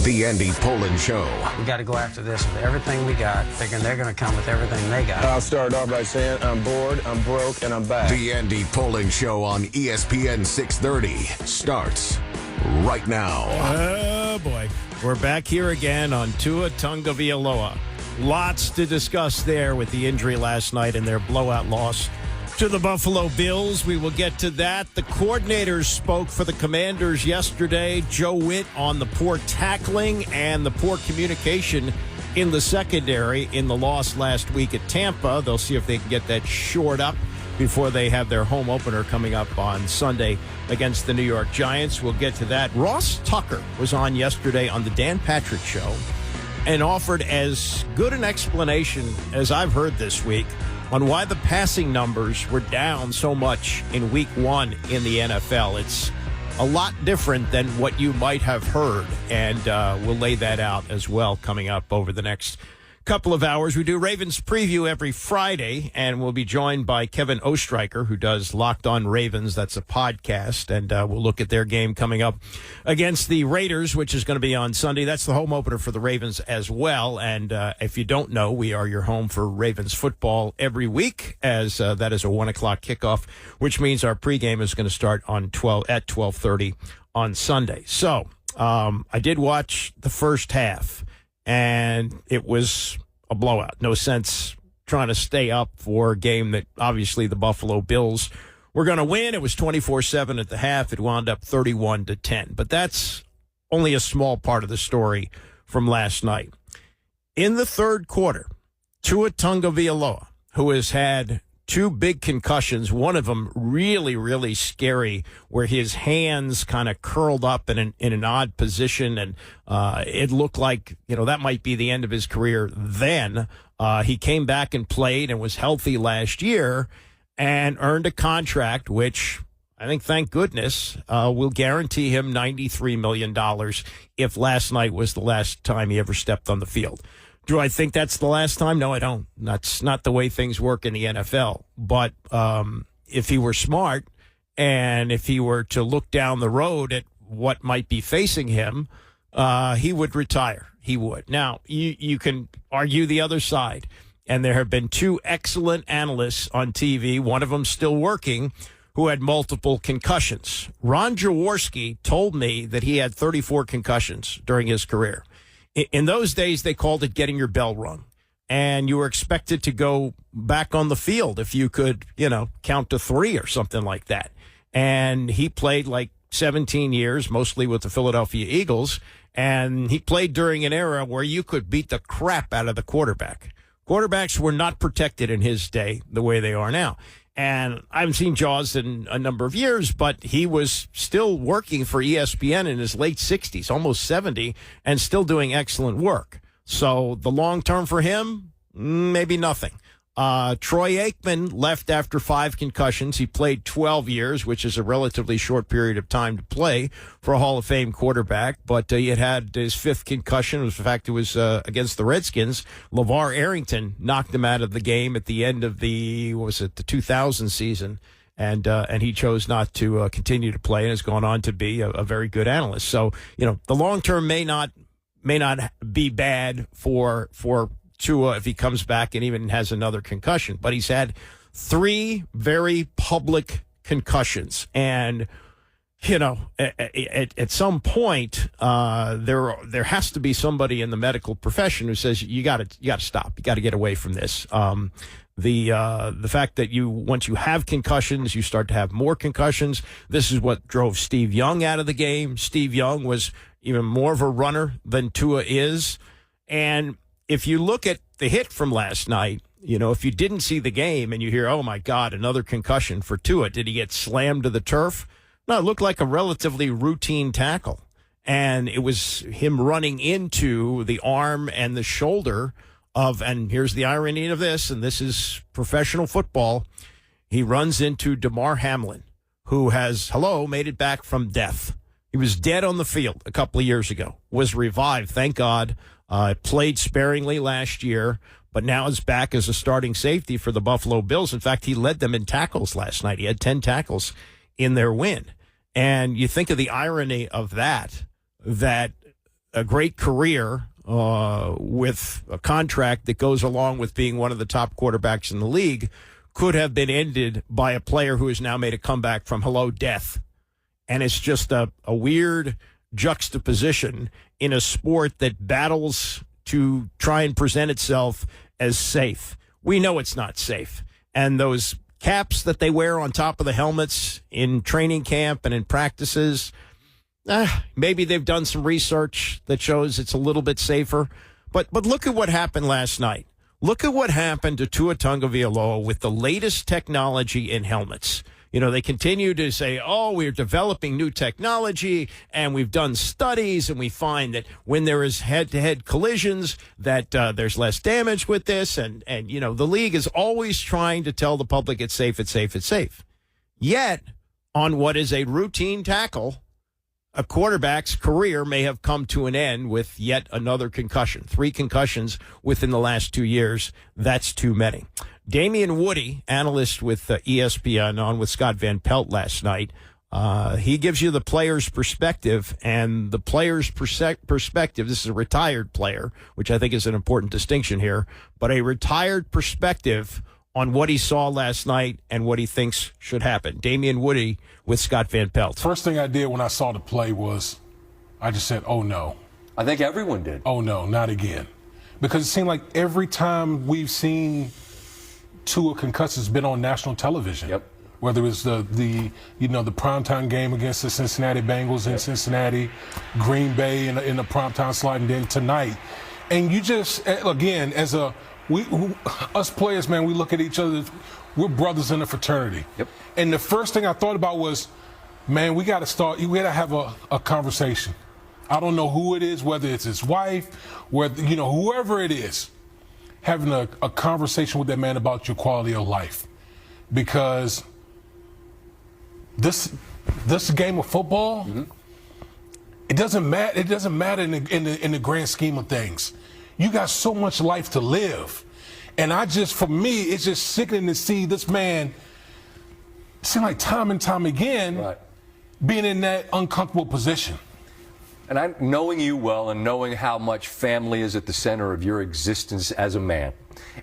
The Andy Pollin Show. We got to go after this with everything we got, thinking they're going to come with everything they got. I'll start off by saying I'm bored, I'm broke, and I'm back. The Andy Pollin Show on ESPN 630 starts right now. Oh, boy. We're back here again on Tua Tagovailoa. Lots to discuss there with the injury last night and their blowout loss to the Buffalo Bills. We will get to that. The coordinators spoke for the Commanders yesterday. Joe Whitt on the poor tackling and the poor communication in the secondary in the loss last week at Tampa. They'll see if they can get that shored up before they have their home opener coming up on Sunday against the New York Giants. We'll get to that. Ross Tucker was on yesterday on the Dan Patrick Show and offered as good an explanation as I've heard this week on why the passing numbers were down so much in week one in the NFL. It's a lot different than what you might have heard, and we'll lay that out as well coming up over the next couple of hours. We do Ravens preview every Friday, and we'll be joined by Kevin Ostreicher, who does Locked On Ravens. That's a podcast, and we'll look at their game coming up against the Raiders, which is going to be on Sunday. That's the home opener for the Ravens as well, and if you don't know, we are your home for Ravens football every week, as that is a 1 o'clock kickoff, which means our pregame is going to start on at 12:30 on Sunday. So I did watch the first half, and it was a blowout. No sense trying to stay up for a game that obviously the Buffalo Bills were going to win. It was 24-7 at the half. It wound up 31-10. But that's only a small part of the story from last night. In the third quarter, Tua Tagovailoa, who has had two big concussions, one of them really, really scary, where his hands kind of curled up in an odd position, and it looked like, that might be the end of his career then. He came back and played and was healthy last year and earned a contract, which I think, thank goodness, will guarantee him $93 million if last night was the last time he ever stepped on the field. Do I think that's the last time? No, I don't. That's not the way things work in the NFL. But if he were smart and if he were to look down the road at what might be facing him, he would retire. He would. Now, you can argue the other side. And there have been two excellent analysts on TV, one of them still working, who had multiple concussions. Ron Jaworski told me that he had 34 concussions during his career. In those days, they called it getting your bell rung, and you were expected to go back on the field if you could, count to three or something like that. And he played like 17 years, mostly with the Philadelphia Eagles, and he played during an era where you could beat the crap out of the quarterback. Quarterbacks were not protected in his day the way they are now. And I haven't seen Jaws in a number of years, but he was still working for ESPN in his late 60s, almost 70, and still doing excellent work. So the long term for him, maybe nothing. Troy Aikman left after 5 concussions. He played 12 years, which is a relatively short period of time to play for a Hall of Fame quarterback. But he had his 5th concussion. In fact, it was against the Redskins. LeVar Arrington knocked him out of the game at the end of the 2000 season. And he chose not to continue to play and has gone on to be a very good analyst. So, the long term may not be bad for Tua if he comes back and even has another concussion. But he's had 3 very public concussions. And, at some point, there has to be somebody in the medical profession who says, you got to stop. You got to get away from this. The fact that once you have concussions, you start to have more concussions. This is what drove Steve Young out of the game. Steve Young was even more of a runner than Tua is. And if you look at the hit from last night, if you didn't see the game and you hear, oh, my God, another concussion for Tua, did he get slammed to the turf? No, it looked like a relatively routine tackle. And it was him running into the arm and the shoulder and here's the irony of this, and this is professional football, he runs into Damar Hamlin, who has, made it back from death. He was dead on the field a couple of years ago, was revived, thank God. Played sparingly last year, but now is back as a starting safety for the Buffalo Bills. In fact, he led them in tackles last night. He had 10 tackles in their win. And you think of the irony of that a great career with a contract that goes along with being one of the top quarterbacks in the league could have been ended by a player who has now made a comeback from hello death. And it's just a weird juxtaposition in a sport that battles to try and present itself as safe. We know it's not safe. And those caps that they wear on top of the helmets in training camp and in practices, maybe they've done some research that shows it's a little bit safer. But look at what happened last night. Look at what happened to Tua Tagovailoa with the latest technology in helmets. You know, they continue to say, oh, we're developing new technology, and we've done studies, and we find that when there is head-to-head collisions, that there's less damage with this. And, you know, the league is always trying to tell the public it's safe, it's safe, it's safe. Yet, on what is a routine tackle, a quarterback's career may have come to an end with yet another concussion. 3 concussions within the last 2 years. That's too many. Damian Woody, analyst with ESPN, on with Scott Van Pelt last night. He gives you the player's perspective, and the player's perspective, this is a retired player, which I think is an important distinction here, but a retired perspective on what he saw last night and what he thinks should happen. Damian Woody with Scott Van Pelt. First thing I did when I saw the play was I just said, oh, no. I think everyone did. Oh, no, not again. Because it seemed like every time we've seen Tua concussed has been on national television. Yep. Whether it's the primetime game against the Cincinnati Bengals in Cincinnati, Green Bay in the primetime slot, and then tonight. And you just, again, as us players, man, we look at each other, we're brothers in a fraternity. Yep. And the first thing I thought about was, man, we got to have a conversation. I don't know who it is, whether it's his wife, whether, whoever it is, having a conversation with that man about your quality of life. Because this game of football, it doesn't matter in the grand scheme of things. You got so much life to live. And for me, it's just sickening to see this man, it seems like time and time again, being in that uncomfortable position. And knowing you well and knowing how much family is at the center of your existence as a man,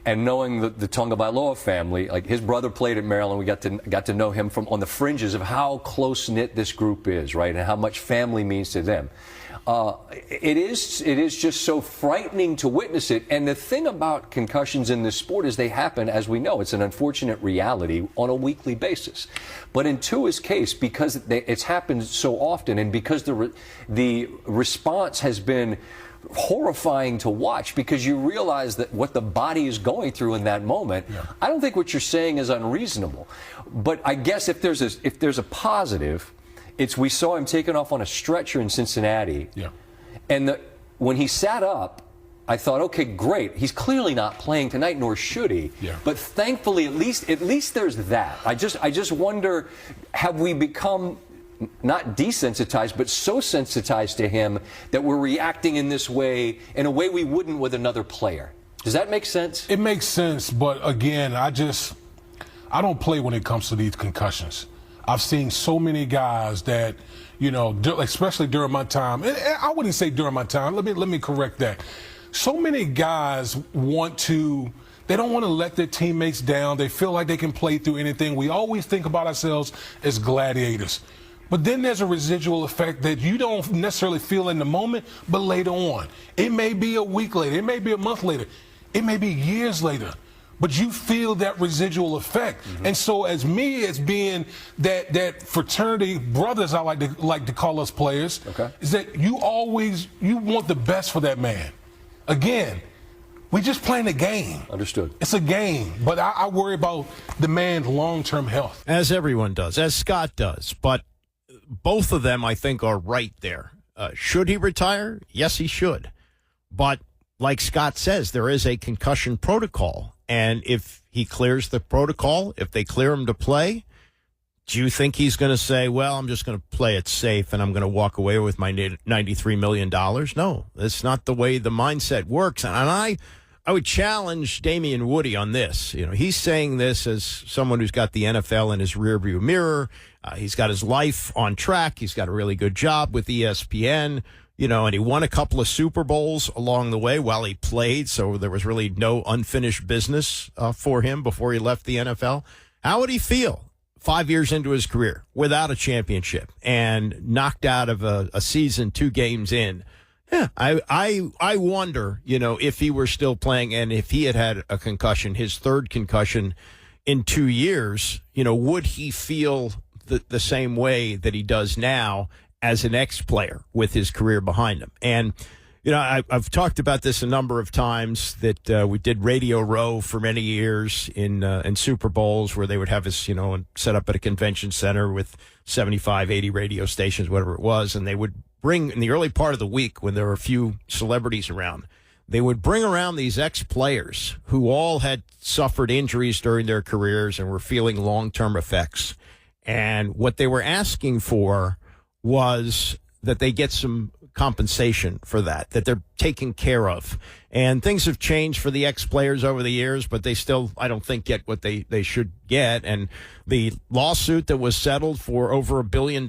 and knowing the Tagovailoa family, like his brother played at Maryland, we got to know him from on the fringes of how close-knit this group is, right, and how much family means to them. It is just so frightening to witness it. And the thing about concussions in this sport is they happen, as we know. It's an unfortunate reality on a weekly basis. But in Tua's case, because it's happened so often, and because the response has been horrifying to watch, because you realize that what the body is going through in that moment, I don't think what you're saying is unreasonable. But I guess if there's a positive, we saw him taken off on a stretcher in Cincinnati. Yeah. And when he sat up, I thought, okay, great. He's clearly not playing tonight, nor should he. Yeah. But thankfully, at least there's that. I just wonder, have we become not desensitized, but so sensitized to him that we're reacting in this way, in a way we wouldn't with another player? Does that make sense? It makes sense, but again, I don't play when it comes to these concussions. I've seen so many guys that, especially during my time, and I wouldn't say during my time, let me correct that. So many guys they don't want to let their teammates down. They feel like they can play through anything. We always think about ourselves as gladiators. But then there's a residual effect that you don't necessarily feel in the moment, but later on. It may be a week later. It may be a month later. It may be years later. But you feel that residual effect. And so as being that fraternity, brothers, I like to call us players, is that you want the best for that man. Again, we just playing a game. Understood. It's a game. But I worry about the man's long-term health. As everyone does, as Scott does. But both of them, I think, are right there. Should he retire? Yes, he should. But like Scott says, there is a concussion protocol. And if he clears the protocol, if they clear him to play, do you think he's going to say, well, I'm just going to play it safe and I'm going to walk away with my $93 million? No, that's not the way the mindset works. And I would challenge Damian Woody on this. He's saying this as someone who's got the NFL in his rearview mirror. He's got his life on track. He's got a really good job with ESPN. and he won a couple of Super Bowls along the way while he played, so there was really no unfinished business for him before he left the NFL. How would he feel 5 years into his career without a championship and knocked out of a season 2 games in? Yeah, I wonder, if he were still playing and if he had a concussion, his 3rd concussion in 2 years, would he feel the same way that he does now as an ex-player with his career behind him? And, I've talked about this a number of times that we did Radio Row for many years in Super Bowls where they would have us, set up at a convention center with 75, 80 radio stations, whatever it was, and they would bring, in the early part of the week when there were a few celebrities around, they would bring around these ex-players who all had suffered injuries during their careers and were feeling long-term effects. And what they were asking for was that they get some compensation for that they're taken care of. And things have changed for the ex-players over the years, but they still, I don't think, get what they should get. And the lawsuit that was settled for over $1 billion,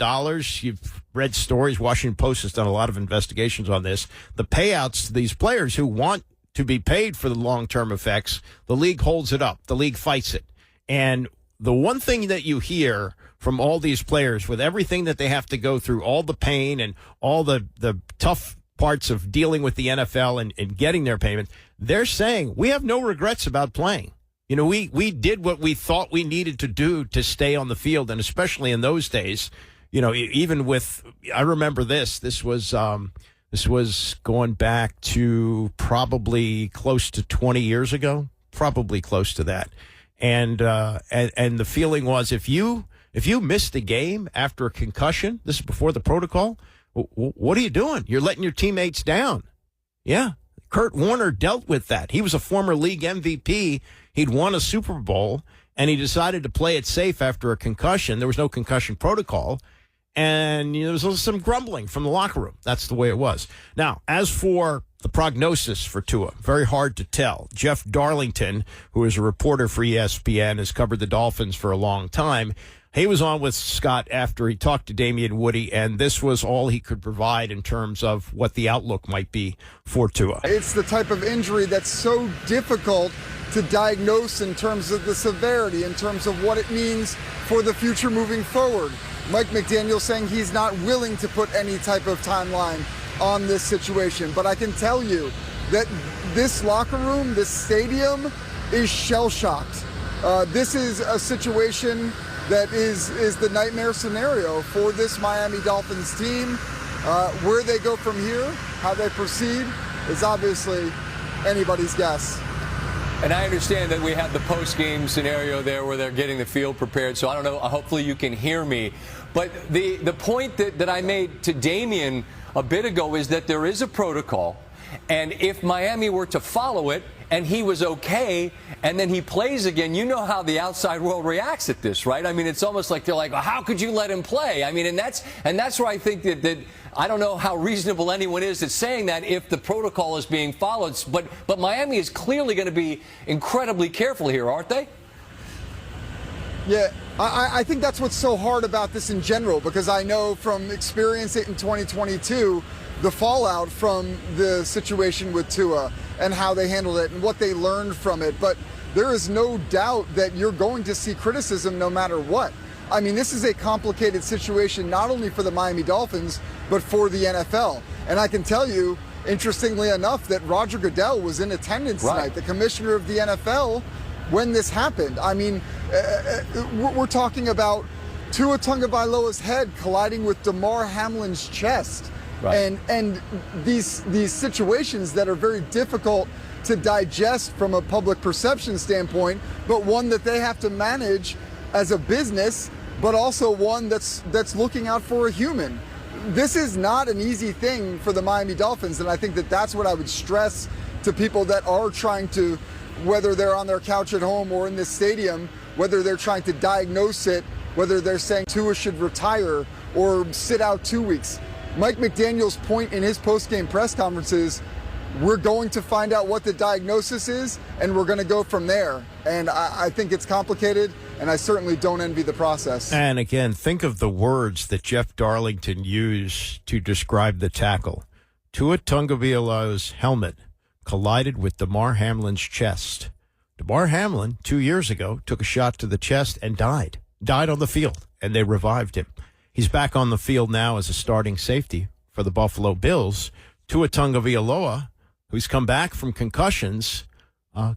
you've read stories. Washington Post has done a lot of investigations on this. The payouts to these players who want to be paid for the long-term effects, the league holds it up. The league fights it. And the one thing that you hear from all these players, with everything that they have to go through, all the pain and all the tough parts of dealing with the NFL and getting their payment, they're saying, we have no regrets about playing. We did what we thought we needed to do to stay on the field. And especially in those days, even with, I remember this was going back to probably close to 20 years ago, probably close to that. And the feeling was, if you missed a game after a concussion, this is before the protocol, what are you doing? You're letting your teammates down. Yeah. Kurt Warner dealt with that. He was a former league MVP. He'd won a Super Bowl, and he decided to play it safe after a concussion. There was no concussion protocol, and there was some grumbling from the locker room. That's the way it was. Now, as for the prognosis for Tua, very hard to tell. Jeff Darlington, who is a reporter for ESPN, has covered the Dolphins for a long time. He was on with Scott after he talked to Damian Woody, and this was all he could provide in terms of what the outlook might be for Tua. It's the type of injury that's so difficult to diagnose in terms of the severity, in terms of what it means for the future moving forward. Mike McDaniel saying he's not willing to put any type of timeline on this situation. But I can tell you that this locker room, this stadium, is shell-shocked. This is a situation that is the nightmare scenario for this Miami Dolphins team. Where they go from here, how they proceed, is obviously anybody's guess. And I understand that we have the post-game scenario there where they're getting the field prepared, so I don't know, hopefully you can hear me. But the point that I made to Damian a bit ago is that there is a protocol, and if Miami were to follow it and he was okay and then he plays again, you know how the outside world reacts at this, right? I mean, it's almost like they're like, well, how could you let him play? I mean, and that's where I think that I don't know how reasonable anyone is that's saying that if the protocol is being followed. But Miami is clearly going to be incredibly careful here, aren't they? Yeah, I think that's what's so hard about this in general, because I know from experience it in 2022, the fallout from the situation with Tua and how they handled it and what they learned from it. But there is no doubt that you're going to see criticism no matter what. I mean, this is a complicated situation, not only for the Miami Dolphins, but for the NFL. And I can tell you, interestingly enough, that Roger Goodell was in attendance tonight, the commissioner of the NFL, when this happened. I mean, we're talking about Tua Tagovailoa's head colliding with Damar Hamlin's chest. Right. And these situations that are very difficult to digest from a public perception standpoint, but one that they have to manage as a business, but also one that's looking out for a human. This is not an easy thing for the Miami Dolphins, and I think that's what I would stress to people that are trying to, whether they're on their couch at home or in this stadium, whether they're trying to diagnose it, whether they're saying Tua should retire or sit out 2 weeks. Mike McDaniel's point in his post-game press conference is, we're going to find out what the diagnosis is, and we're going to go from there. And I think it's complicated, and I certainly don't envy the process. And again, think of the words that Jeff Darlington used to describe the tackle. Tua Tagovailoa's helmet collided with Damar Hamlin's chest. Damar Hamlin, 2 years ago, took a shot to the chest and died. Died on the field, and they revived him. He's back on the field now as a starting safety for the Buffalo Bills. Tua Tagovailoa, who's come back from concussions,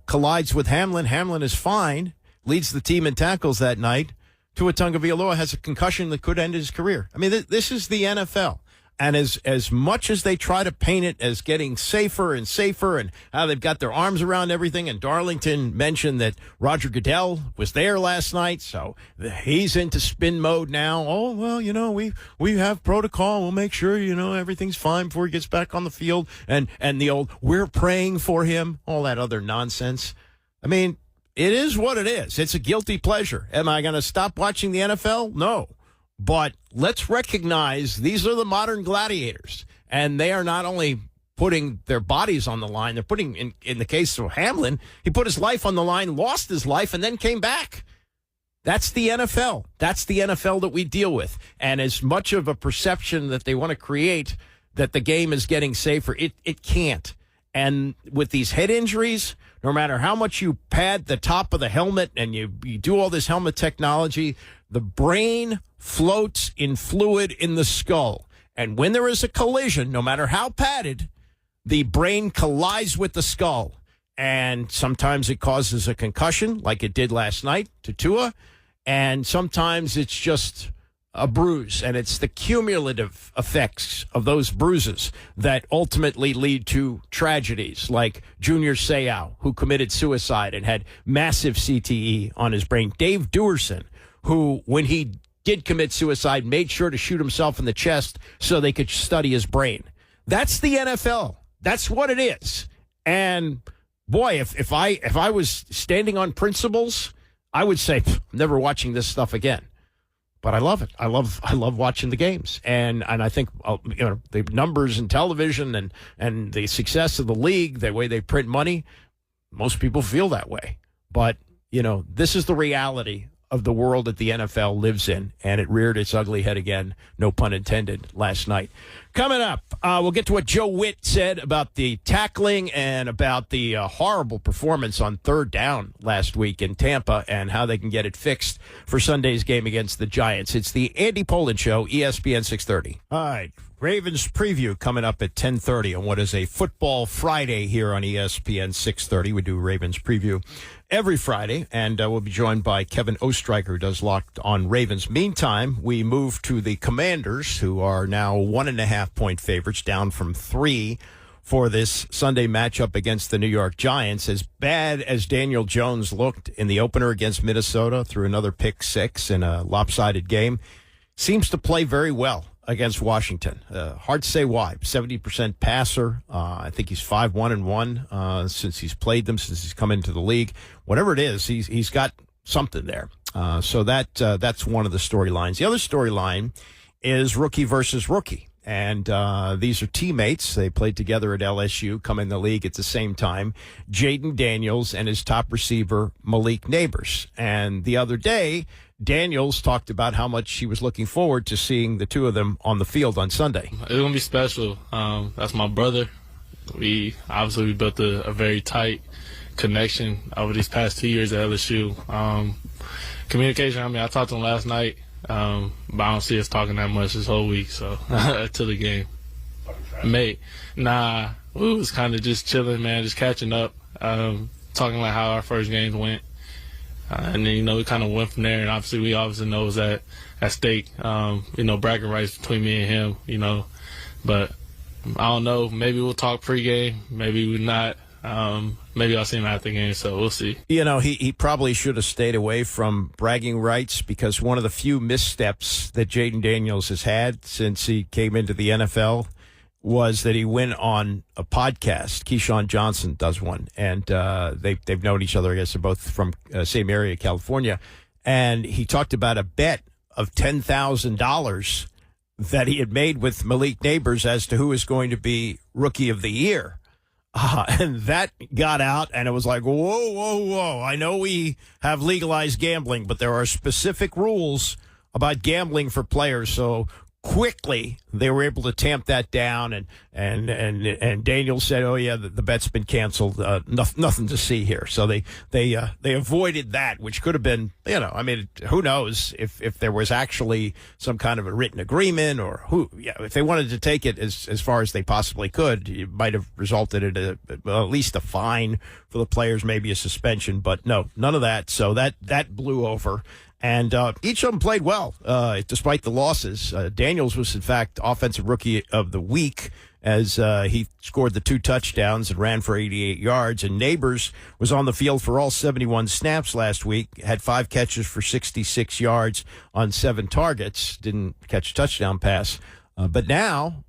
collides with Hamlin. Hamlin is fine, leads the team in tackles that night. Tua Tagovailoa has a concussion that could end his career. I mean, this is the NFL. And as much as they try to paint it as getting safer and safer and how they've got their arms around everything, and Darlington mentioned that Roger Goodell was there last night, so he's into spin mode now. Oh, well, we have protocol. We'll make sure, everything's fine before he gets back on the field. And the old, we're praying for him, all that other nonsense. I mean, it is what it is. It's a guilty pleasure. Am I going to stop watching the NFL? No. But let's recognize these are the modern gladiators, and they are not only putting their bodies on the line, they're putting, in the case of Hamlin, he put his life on the line, lost his life, and then came back. That's the NFL. That's the NFL that we deal with. And as much of a perception that they want to create that the game is getting safer, it can't. And with these head injuries, no matter how much you pad the top of the helmet and you do all this helmet technology, the brain floats in fluid in the skull. And when there is a collision, no matter how padded, the brain collides with the skull. And sometimes it causes a concussion, like it did last night to Tua. And sometimes it's just a bruise. And it's the cumulative effects of those bruises that ultimately lead to tragedies, like Junior Seau, who committed suicide and had massive CTE on his brain. Dave Duerson, who, when he did commit suicide, made sure to shoot himself in the chest so they could study his brain. That's the NFL. That's what it is. And boy, if I was standing on principles, I would say, I'm never watching this stuff again. But I love it. I love watching the games. And I think, the numbers in television and the success of the league, the way they print money, most people feel that way. But, this is the reality of the world that the NFL lives in, and it reared its ugly head again, no pun intended, last night. Coming up, we'll get to what Joe Whitt said about the tackling and about the horrible performance on third down last week in Tampa and how they can get it fixed for Sunday's game against the Giants. It's the Andy Pollin Show, ESPN 630. All right, Ravens preview coming up at 10:30 on what is a football Friday here on ESPN 630. We do Ravens preview every Friday, and we'll be joined by Kevin Ostreicher, who does Locked on Ravens. Meantime, we move to the Commanders, who are now 1.5-point favorites, down from 3 for this Sunday matchup against the New York Giants. As bad as Daniel Jones looked in the opener against Minnesota through another pick six in a lopsided game, seems to play very well against Washington. Hard to say why. 70% passer. I think he's 5-1-1 since he's played them, since he's come into the league. Whatever it is, he's got something there. So that's one of the storylines. The other storyline is rookie versus rookie. And these are teammates. They played together at LSU, come in the league at the same time. Jaden Daniels and his top receiver, Malik Neighbors. And the other day, Daniels talked about how much he was looking forward to seeing the two of them on the field on Sunday. It's going to be special. That's my brother. We built a very tight connection over these past 2 years at LSU. Communication, I talked to him last night, but I don't see us talking that much this whole week, so to the game. Mate, nah, we was kind of just chilling, man, just catching up, talking like how our first games went. And then, we kind of went from there, and we obviously know it was at stake, bragging rights between me and him, But I don't know, maybe we'll talk pregame, maybe we're not. Maybe I'll see him after the game, so we'll see. He probably should have stayed away from bragging rights, because one of the few missteps that Jaden Daniels has had since he came into the NFL was that he went on a podcast. Keyshawn Johnson does one, and they've known each other. I guess they're both from same area, California. And he talked about a bet of $10,000 that he had made with Malik Neighbors as to who is going to be Rookie of the Year. And that got out, and it was like, whoa. I know we have legalized gambling, but there are specific rules about gambling for players. So quickly they were able to tamp that down, and Daniel said, "Oh yeah, the bet's been canceled. Nothing to see here." So they avoided that, which could have been, who knows if there was actually some kind of a written agreement, or if they wanted to take it as far as they possibly could, it might have resulted in at least a fine for the players, maybe a suspension. But no, none of that. So that blew over. And each of them played well, despite the losses. Daniels was, in fact, Offensive Rookie of the Week, as he scored the 2 touchdowns and ran for 88 yards. And Neighbors was on the field for all 71 snaps last week, had 5 catches for 66 yards on 7 targets, didn't catch a touchdown pass. But now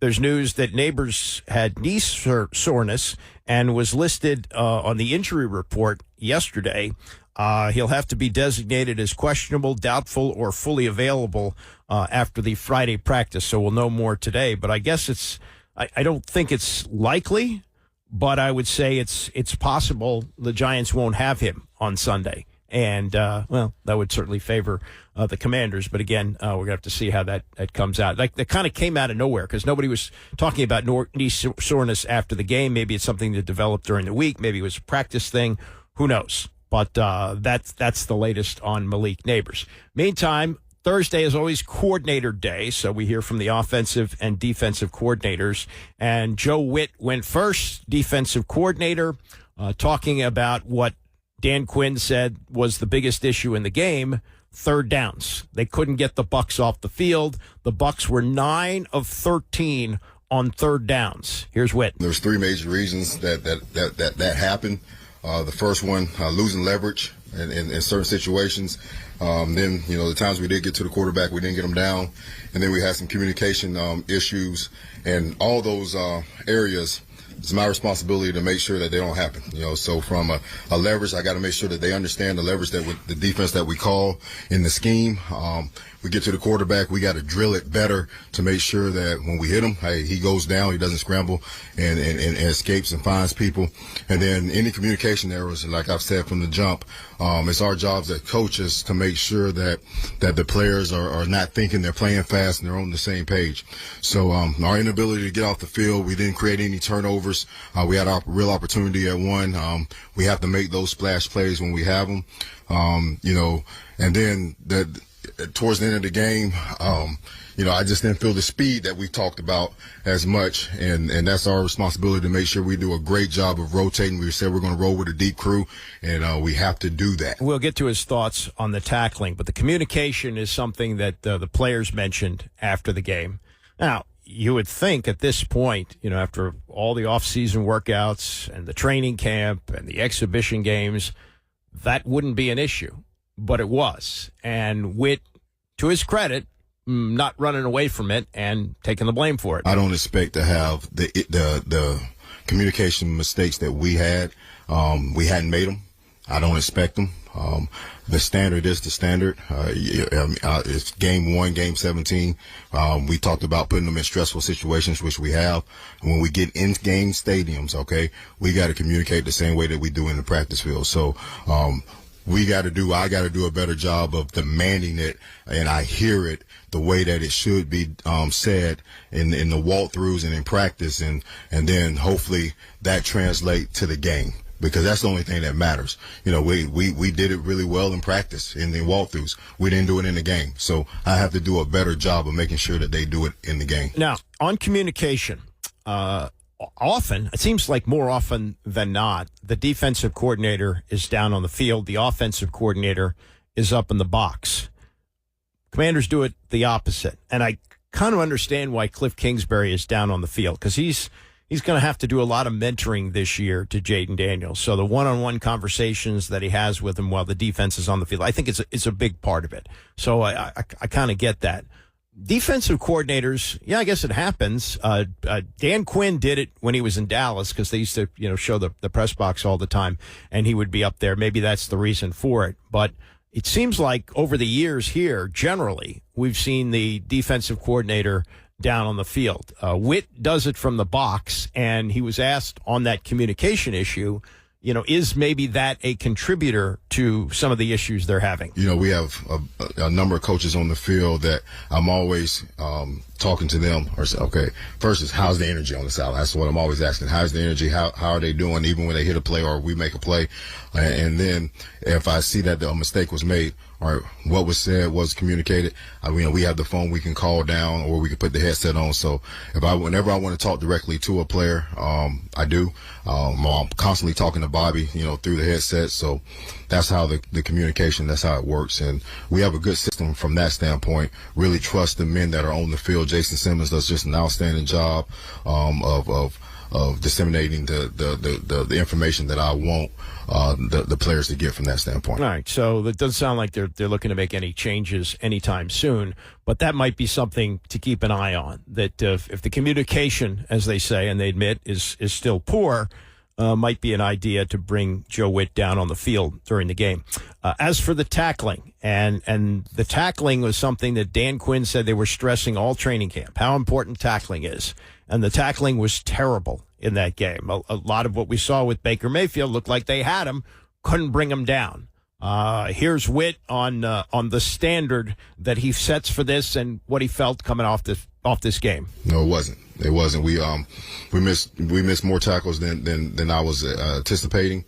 there's news that Neighbors had knee soreness and was listed on the injury report yesterday. He'll have to be designated as questionable, doubtful, or fully available after the Friday practice. So we'll know more today. But I guess I don't think it's likely, but I would say it's possible the Giants won't have him on Sunday. And, that would certainly favor the Commanders. But again, we're going to have to see how that comes out. Like, that kind of came out of nowhere because nobody was talking about knee soreness after the game. Maybe it's something that developed during the week. Maybe it was a practice thing. Who knows? But that's the latest on Malik Neighbors. Meantime, Thursday is always coordinator day, so we hear from the offensive and defensive coordinators. And Joe Whitt went first, defensive coordinator, talking about what Dan Quinn said was the biggest issue in the game, 3rd downs. They couldn't get the Bucs off the field. The Bucs were 9 of 13 on 3rd downs. Here's Whitt. There's 3 major reasons that happened. The first one, losing leverage in certain situations. Then, the times we did get to the quarterback, we didn't get them down. And then we had some communication issues. And all those areas, it's my responsibility to make sure that they don't happen. So from a leverage, I got to make sure that they understand the leverage the defense that we call in the scheme. We get to the quarterback, we got to drill it better to make sure that when we hit him, hey, he goes down, he doesn't scramble and escapes and finds people. And then any communication errors, like I've said from the jump, it's our jobs as coaches to make sure that the players are not thinking they're playing fast and they're on the same page. So our inability to get off the field, we didn't create any turnovers. We had a real opportunity at one. We have to make those splash plays when we have them. And then towards the end of the game, I just didn't feel the speed that we talked about as much, and that's our responsibility to make sure we do a great job of rotating. We said we're going to roll with a deep crew, and we have to do that. We'll get to his thoughts on the tackling, but the communication is something that the players mentioned after the game. Now, you would think at this point, after all the off-season workouts and the training camp and the exhibition games, that wouldn't be an issue. But it was. And Whitt, to his credit, not running away from it and taking the blame for it. I don't expect to have the communication mistakes that we had. We hadn't made them. I don't expect them. The standard is the standard. It's game 1, game 17. We talked about putting them in stressful situations, which we have. When we get in game stadiums, okay, we got to communicate the same way that we do in the practice field. So, I got to do a better job of demanding it, and I hear it the way that it should be said in the walkthroughs and in practice, and then hopefully that translate to the game, because that's the only thing that matters. We did it really well in practice in the walkthroughs. We didn't do it in the game, so I have to do a better job of making sure that they do it in the game. Now, on communication, often, it seems like more often than not, the defensive coordinator is down on the field. The offensive coordinator is up in the box. Commanders do it the opposite. And I kind of understand why Kliff Kingsbury is down on the field, because he's going to have to do a lot of mentoring this year to Jaden Daniels. So the one-on-one conversations that he has with him while the defense is on the field, I think it's a big part of it. So I kind of get that. Defensive coordinators, yeah, I guess it happens. Dan Quinn did it when he was in Dallas, because they used to, show the press box all the time, and he would be up there. Maybe that's the reason for it. But it seems like over the years here, generally, we've seen the defensive coordinator down on the field. Whitt does it from the box, and he was asked on that communication issue, is maybe that a contributor to some of the issues they're having? We have a number of coaches on the field that I'm always talking to them or say, okay, first is how's the energy on the sideline? That's what I'm always asking. How's the energy? How are they doing even when they hit a play or we make a play? And then if I see that a mistake was made or what was said was communicated, we have the phone we can call down or we can put the headset on. So whenever I want to talk directly to a player, I do. I'm constantly talking to Bobby, through the headset. So that's how the communication, that's how it works. And we have a good system from that standpoint. Really trust the men that are on the field. Jason Simmons does just an outstanding job of disseminating the information that I want the players to get from that standpoint. All right, so it doesn't sound like they're looking to make any changes anytime soon, but that might be something to keep an eye on, that if the communication, as they say, and they admit, is still poor, might be an idea to bring Joe Whitt down on the field during the game. As for the tackling, and the tackling was something that Dan Quinn said they were stressing all training camp, how important tackling is. And the tackling was terrible in that game. A lot of what we saw with Baker Mayfield looked like they had him, couldn't bring him down. Here's Whitt on the standard that he sets for this and what he felt coming off this game. No, it wasn't. It wasn't. We missed more tackles than I was anticipating.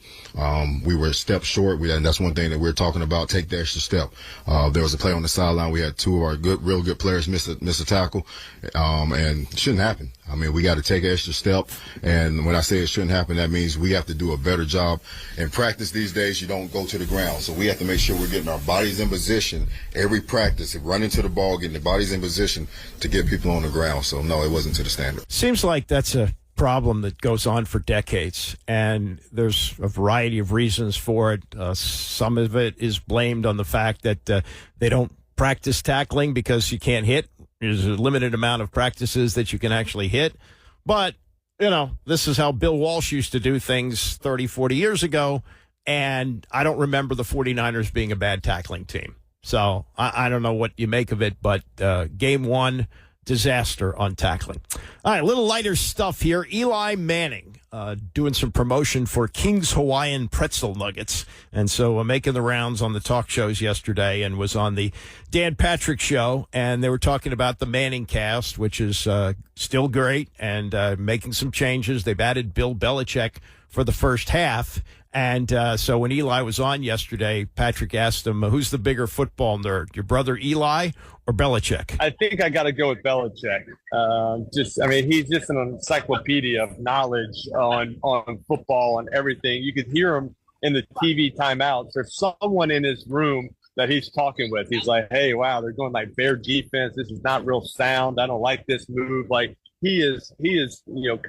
We were a step short. And that's one thing that we're talking about. Take the extra step. There was a play on the sideline. We had two of our real good players miss a tackle, and it shouldn't happen. We got to take an extra step. And when I say it shouldn't happen, that means we have to do a better job. In practice these days, you don't go to the ground, so we have to make sure we're getting our bodies in position every practice, running to the ball, getting the bodies in position to get people on the ground. So no, it wasn't to the standard. Seems like that's a problem that goes on for decades, and there's a variety of reasons for it. Some of it is blamed on the fact that they don't practice tackling because you can't hit. There's a limited amount of practices that you can actually hit. But, this is how Bill Walsh used to do things 30, 40 years ago, and I don't remember the 49ers being a bad tackling team. So I don't know what you make of it, but game one, disaster on tackling. All right, a little lighter stuff here. Eli Manning doing some promotion for King's Hawaiian Pretzel Nuggets. And so making the rounds on the talk shows yesterday and was on the Dan Patrick Show. And they were talking about the Manning cast, which is still great, and making some changes. They've added Bill Belichick for the first half. And so when Eli was on yesterday, Patrick asked him, who's the bigger football nerd, your brother Eli or Belichick? I think I got to go with Belichick. He's just an encyclopedia of knowledge on football and everything. You could hear him in the TV timeouts. There's someone in his room that he's talking with. He's like, hey, wow, they're going like bear defense. This is not real sound. I don't like this move. Like he is,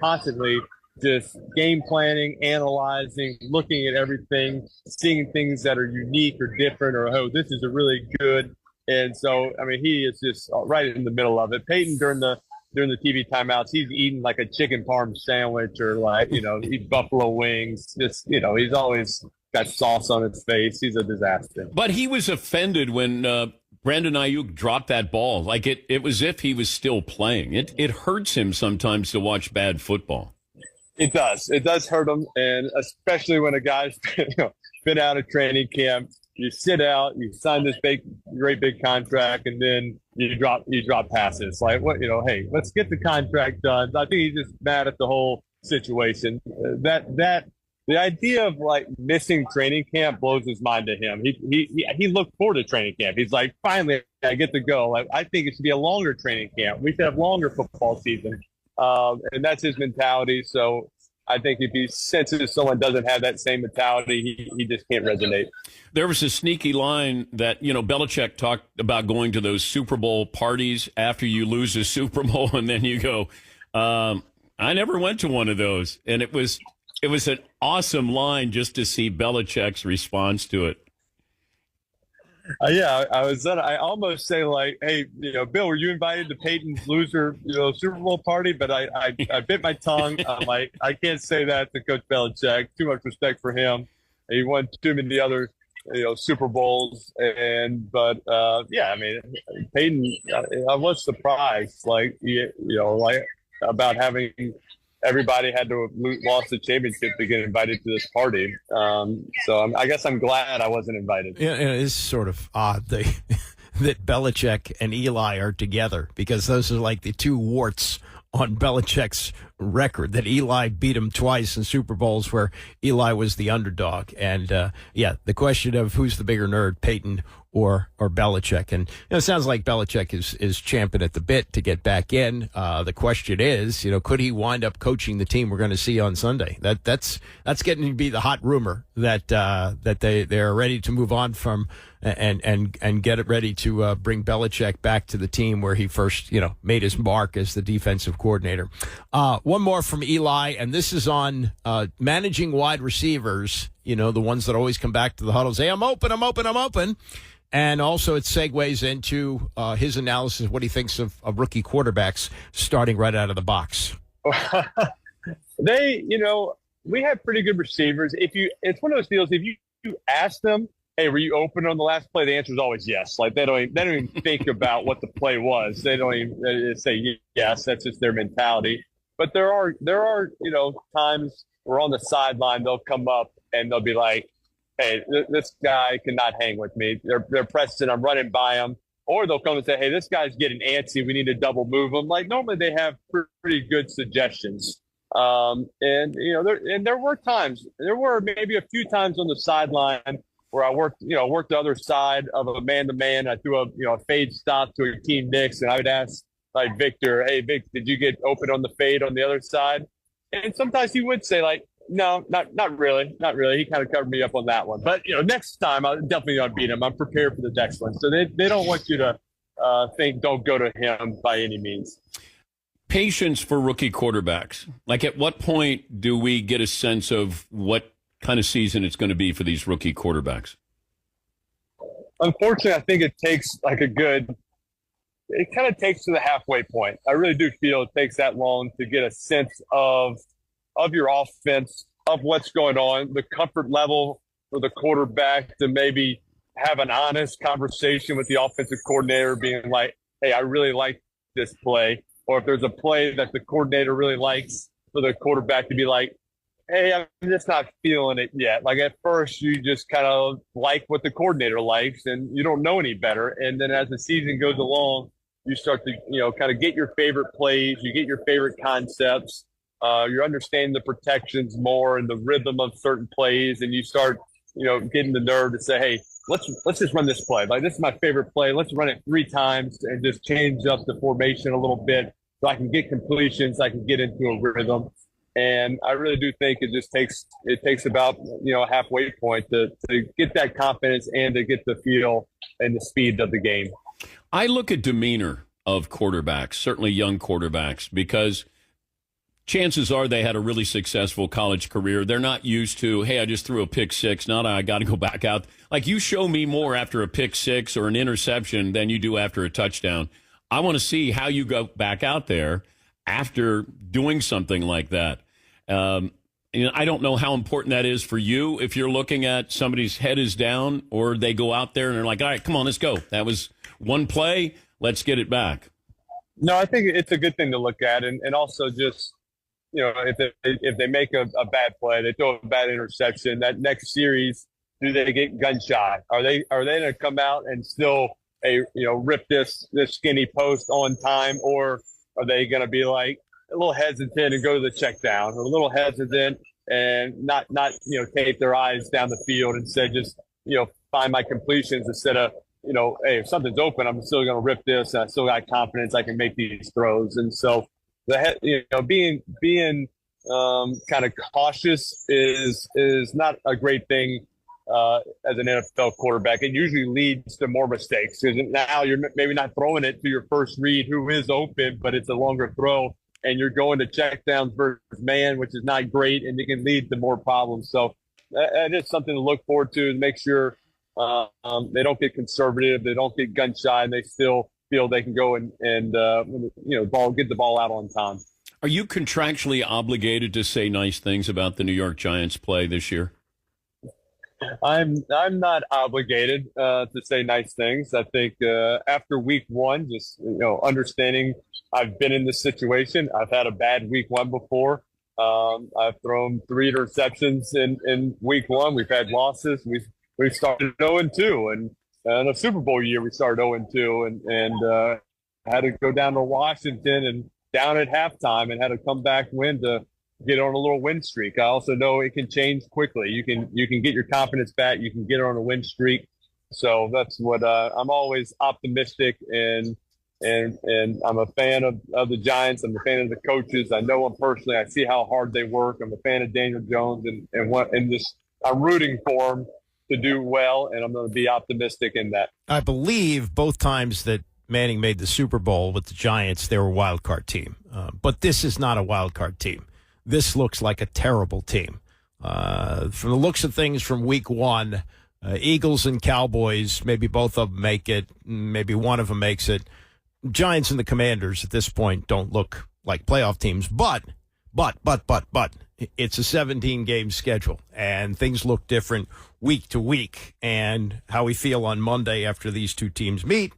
constantly just game planning, analyzing, looking at everything, seeing things that are unique or different, or, oh, this is a really good. And so, he is just right in the middle of it. Peyton, during the TV timeouts, he's eating like a chicken parm sandwich or eat buffalo wings. Just, he's always got sauce on his face. He's a disaster. But he was offended when Brandon Ayuk dropped that ball. Like it was as if he was still playing. It hurts him sometimes to watch bad football. It does. It does hurt him, and especially when a guy's been out of training camp. You sit out, you sign this great big contract, and then you drop passes. Like, what? Hey, let's get the contract done. I think he's just mad at the whole situation. The idea of like missing training camp blows his mind to him. He looked forward to training camp. He's like, finally, I get to go. Like, I think it should be a longer training camp. We should have longer football season. And that's his mentality. So I think if he senses someone doesn't have that same mentality, he just can't resonate. There was a sneaky line that, Belichick talked about going to those Super Bowl parties after you lose a Super Bowl, and then you go, I never went to one of those. And it was an awesome line just to see Belichick's response to it. I almost say like, hey, Bill, were you invited to Peyton's loser, Super Bowl party? But I bit my tongue. I'm like, I can't say that to Coach Belichick. Too much respect for him. He won too many other, Super Bowls. But Peyton, I was surprised, about having everybody had to have lost the championship to get invited to this party. I guess I'm glad I wasn't invited. Yeah, it is sort of odd that Belichick and Eli are together, because those are like the two warts on Belichick's record, that Eli beat him twice in Super Bowls where Eli was the underdog. And, the question of who's the bigger nerd, Peyton or Belichick. And it sounds like Belichick is champing at the bit to get back in. The question is, could he wind up coaching the team we're going to see on Sunday? That's getting to be the hot rumor that they're ready to move on from and get it ready to bring Belichick back to the team where he first, made his mark as the defensive coordinator. One more from Eli, and this is on managing wide receivers, the ones that always come back to the huddle, say, I'm open. And also it segues into his analysis of what he thinks of rookie quarterbacks starting right out of the box. We have pretty good receivers. It's one of those deals, if you ask them, hey, were you open on the last play? The answer is always yes. Like they don't even think about what the play was. They don't even say yes. That's just their mentality. But there are times we're on the sideline, they'll come up and they'll be like, hey, this guy cannot hang with me. They're pressing, I'm running by him. Or they'll come and say, hey, this guy's getting antsy. We need to double move him. Like normally they have pretty good suggestions. There were maybe a few times on the sideline where I worked the other side of a man-to-man. I threw a fade stop to a team Knicks, and I would ask like Victor, hey, Vic, did you get open on the fade on the other side? And sometimes he would say like, no, not really. He kind of covered me up on that one. But, next time I'll definitely not beat him. I'm prepared for the next one. So they don't want you to think don't go to him by any means. Patience for rookie quarterbacks. Like at what point do we get a sense of what kind of season it's going to be for these rookie quarterbacks? Unfortunately, I think it takes it kind of takes to the halfway point. I really do feel it takes that long to get a sense of your offense, of what's going on, the comfort level for the quarterback to maybe have an honest conversation with the offensive coordinator, being like, hey, I really like this play. Or if there's a play that the coordinator really likes, for the quarterback to be like, hey, I'm just not feeling it yet. Like at first you just kind of like what the coordinator likes and you don't know any better. And then as the season goes along, you start to, kind of get your favorite plays, you get your favorite concepts. You're understanding the protections more and the rhythm of certain plays, and you start, getting the nerve to say, hey, let's just run this play. Like, this is my favorite play. Let's run it 3 times and just change up the formation a little bit so I can get completions, I can get into a rhythm. And I really do think it takes about, a halfway point to get that confidence and to get the feel and the speed of the game. I look at demeanor of quarterbacks, certainly young quarterbacks, because chances are they had a really successful college career. They're not used to, hey, I just threw a pick six. Now I got to go back out. Like, you show me more after a pick six or an interception than you do after a touchdown. I want to see how you go back out there after doing something like that. I don't know how important that is for you if you're looking at somebody's head is down or they go out there and they're like, all right, come on, let's go. That was one play. Let's get it back. No, I think it's a good thing to look at. And also just, if they make a bad play, they throw a bad interception, that next series, do they get gun shy? Are they going to come out and still rip this skinny post on time, or are they going to be like a little hesitant and go to the check down, or a little hesitant and not tape their eyes down the field, instead just find my completions instead of hey, if something's open, I'm still going to rip this, and I still got confidence I can make these throws. And so being kind of cautious is not a great thing as an NFL quarterback. It usually leads to more mistakes, because now you're maybe not throwing it to your first read who is open, but it's a longer throw, and you're going to checkdowns versus man, which is not great, and it can lead to more problems. So that is something to look forward to, and make sure they don't get conservative, they don't get gun shy, and they still feel they can go and get the ball out on time. Are you contractually obligated to say nice things about the New York Giants play this year? I'm not obligated to say nice things. I think after week one, just understanding I've been in this situation. I've had a bad week one before. I've thrown 3 interceptions in week 1. We've had losses. We've started 0-2, and in a Super Bowl year we started 0-2, and had to go down to Washington and down at halftime and had a comeback win to get on a little win streak. I also know it can change quickly. You can get your confidence back. You can get on a win streak. So that's what I'm always optimistic, and I'm a fan of the Giants. I'm a fan of the coaches. I know them personally. I see how hard they work. I'm a fan of Daniel Jones, and just I'm rooting for him to do well, and I'm going to be optimistic in that. I believe both times that Manning made the Super Bowl with the Giants, they were a wild card team. But this is not a wild card team. This looks like a terrible team. From the looks of things from week 1, Eagles and Cowboys, maybe both of them make it, maybe one of them makes it. Giants and the Commanders at this point don't look like playoff teams, but it's a 17-game schedule, and things look different week to week, and how we feel on Monday after these two teams meet,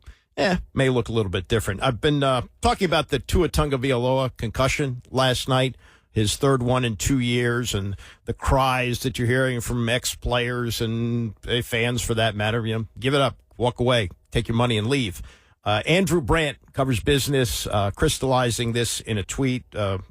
may look a little bit different. I've been talking about the Tua Tagovailoa concussion last night, his third one in 2 years, and the cries that you're hearing from ex-players and fans for that matter. Give it up, walk away, take your money and leave. Andrew Brandt covers business, crystallizing this in a tweet,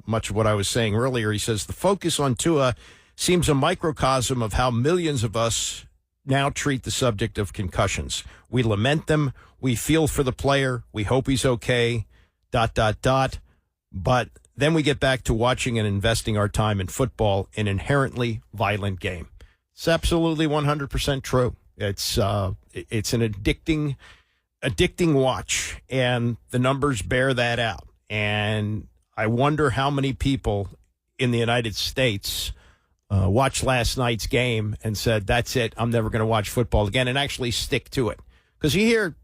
much of what I was saying earlier. He says, the focus on Tua seems a microcosm of how millions of us now treat the subject of concussions. We lament them. We feel for the player. We hope he's okay, ... But then we get back to watching and investing our time in football, an inherently violent game. It's absolutely 100% true. It's an addicting watch, and the numbers bear that out. And I wonder how many people in the United States watched last night's game and said, that's it, I'm never going to watch football again, and actually stick to it. Because you hear,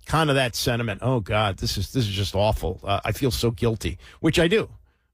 kind of that sentiment, oh, God, this is just awful. I feel so guilty, which I do.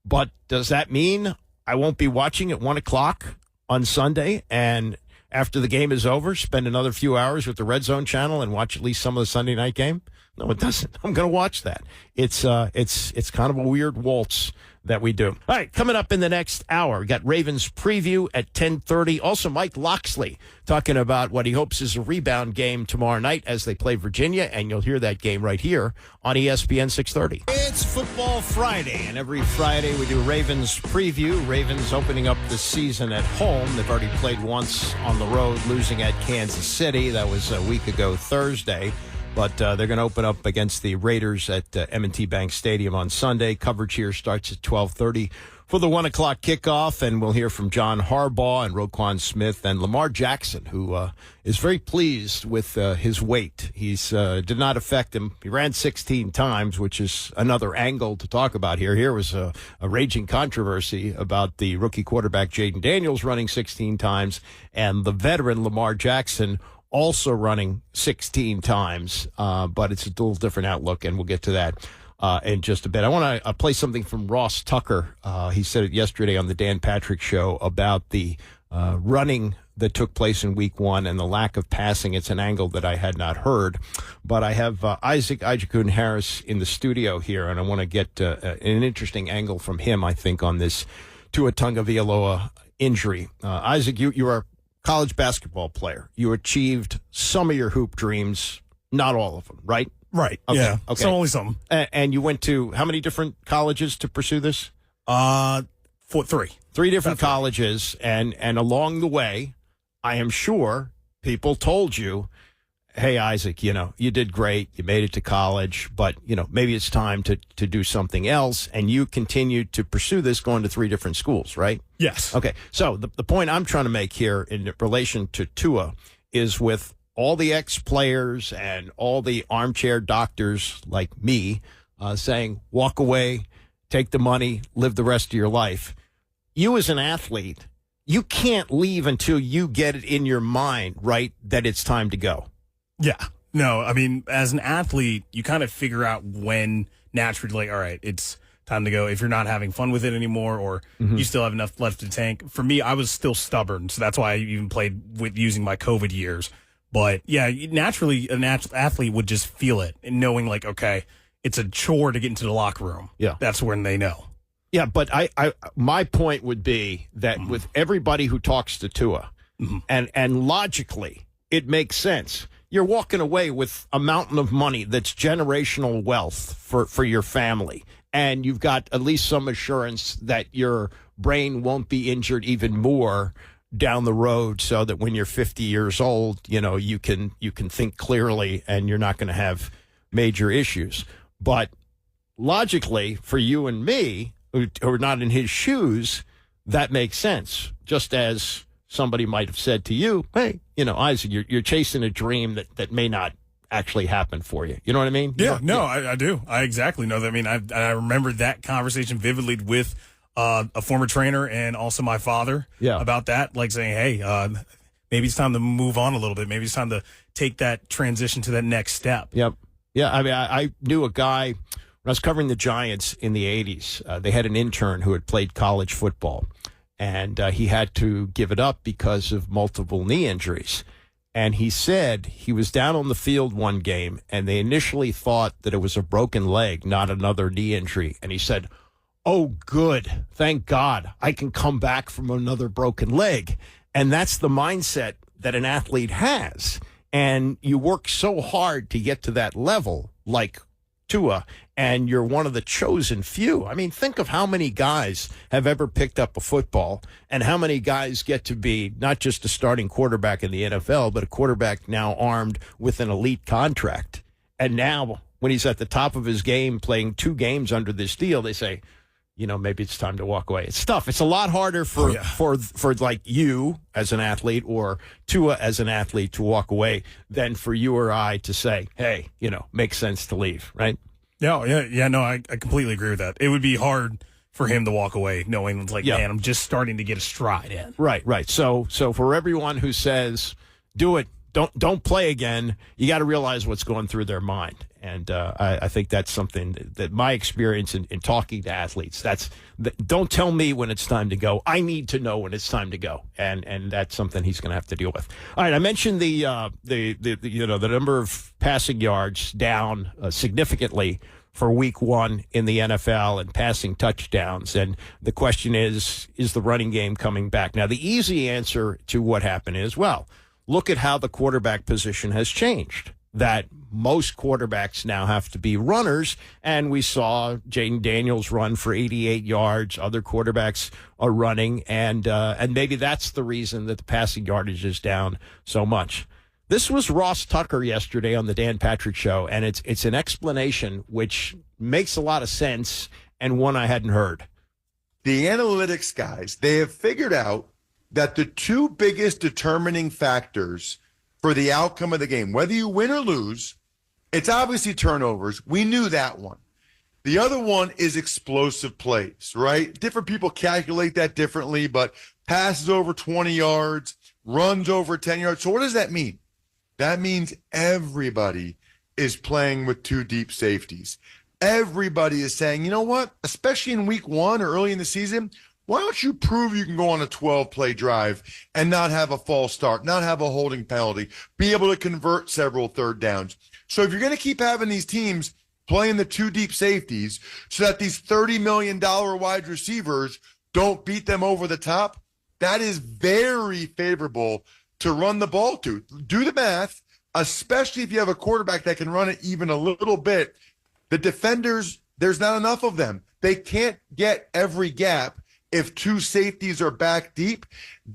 But does that mean I won't be watching at 1 o'clock on Sunday and after the game is over, spend another few hours with the Red Zone channel and watch at least some of the Sunday night game? No, it doesn't. I'm going to watch that. It's kind of a weird waltz that we do. All right, coming up in the next hour, we got Ravens preview at 10:30. Also, Mike Locksley talking about what he hopes is a rebound game tomorrow night as they play Virginia, and you'll hear that game right here on ESPN 630. It's Football Friday, and every Friday we do Ravens preview. Ravens opening up the season at home. They've already played once on the road, losing at Kansas City. That was a week ago Thursday. But they're going to open up against the Raiders at M&T Bank Stadium on Sunday. Coverage here starts at 12:30 for the 1 o'clock kickoff, and we'll hear from John Harbaugh and Roquan Smith and Lamar Jackson, who is very pleased with his weight. He's did not affect him. He ran 16 times, which is another angle to talk about here. Here was a raging controversy about the rookie quarterback Jaden Daniels running 16 times and the veteran Lamar Jackson also running 16 times, but it's a little different outlook, and we'll get to that in just a bit. I want to play something from Ross Tucker. He said it yesterday on the Dan Patrick Show about the running that took place in week 1 and the lack of passing. It's an angle that I had not heard, but I have Isaac Ijakun Harris in the studio here, and I want to get an interesting angle from him, I think, on this Tua Tagovailoa injury. Isaac, you are college basketball player. You achieved some of your hoop dreams, not all of them, right? Right. Okay. Yeah. Okay. So only some. And you went to how many different colleges to pursue this? For three. Three different colleges, and along the way, I am sure people told you, hey, Isaac, you did great. You made it to college, but, maybe it's time to do something else. And you continued to pursue this going to three different schools, right? Yes. Okay. So the point I'm trying to make here in relation to Tua is with all the ex-players and all the armchair doctors like me saying, walk away, take the money, live the rest of your life. You as an athlete, you can't leave until you get it in your mind, right, that it's time to go. Yeah. No, I mean, as an athlete, you kind of figure out when naturally, all right, it's time to go. If you're not having fun with it anymore, or you still have enough left to tank. For me, I was still stubborn, so that's why I even played with using my COVID years. But yeah, naturally, an athlete would just feel it, and knowing like, okay, it's a chore to get into the locker room. Yeah. That's when they know. Yeah, but my point would be that with everybody who talks to Tua, and logically, it makes sense. You're walking away with a mountain of money that's generational wealth for your family, and you've got at least some assurance that your brain won't be injured even more down the road, so that when you're 50 years old, you can think clearly and you're not going to have major issues. But logically, for you and me, who are not in his shoes, that makes sense. Just as somebody might have said to you, hey, Isaac, you're chasing a dream that may not actually happen for you. You know what I mean? Yeah, I do. I exactly know that. I mean, I remember that conversation vividly with a former trainer and also my father about that, like saying, hey, maybe it's time to move on a little bit. Maybe it's time to take that transition to that next step. Yep. Yeah, I mean, I knew a guy when I was covering the Giants in the 80s. They had an intern who had played college football, and he had to give it up because of multiple knee injuries. And he said he was down on the field one game, and they initially thought that it was a broken leg, not another knee injury. And he said, oh, good. Thank God I can come back from another broken leg. And that's the mindset that an athlete has. And you work so hard to get to that level, like Tua, and you're one of the chosen few. I mean, think of how many guys have ever picked up a football and how many guys get to be not just a starting quarterback in the NFL, but a quarterback now armed with an elite contract. And now when he's at the top of his game playing 2 games under this deal, they say, maybe it's time to walk away. It's tough. It's a lot harder for like you as an athlete or Tua as an athlete to walk away than for you or I to say, hey, makes sense to leave, right? No, I completely agree with that. It would be hard for him to walk away knowing it's like, man, I'm just starting to get a stride in. Right. So for everyone who says, do it, don't play again, you got to realize what's going through their mind. And I think that's something that my experience in talking to athletes, don't tell me when it's time to go. I need to know when it's time to go. And that's something he's going to have to deal with. All right. I mentioned the number of passing yards down significantly for week 1 in the NFL and passing touchdowns. And the question is the running game coming back? Now, the easy answer to what happened is, well, look at how the quarterback position has changed, that most quarterbacks now have to be runners, and we saw Jaden Daniels run for 88 yards. Other quarterbacks are running, and maybe that's the reason that the passing yardage is down so much. This was Ross Tucker yesterday on the Dan Patrick Show, and it's an explanation which makes a lot of sense and one I hadn't heard. The analytics guys, they have figured out that the 2 biggest determining factors for the outcome of the game, whether you win or lose, it's obviously turnovers. We knew that one. The other one is explosive plays, right? Different people calculate that differently, but passes over 20 yards, runs over 10 yards. So what does that mean? That means everybody is playing with 2 deep safeties. Everybody is saying, you know what, especially in week 1 or early in the season, why don't you prove you can go on a 12-play drive and not have a false start, not have a holding penalty, be able to convert several third downs? So if you're going to keep having these teams playing the 2 deep safeties so that these $30 million wide receivers don't beat them over the top, that is very favorable to run the ball to. Do the math, especially if you have a quarterback that can run it even a little bit. The defenders, there's not enough of them. They can't get every gap if 2 safeties are back deep.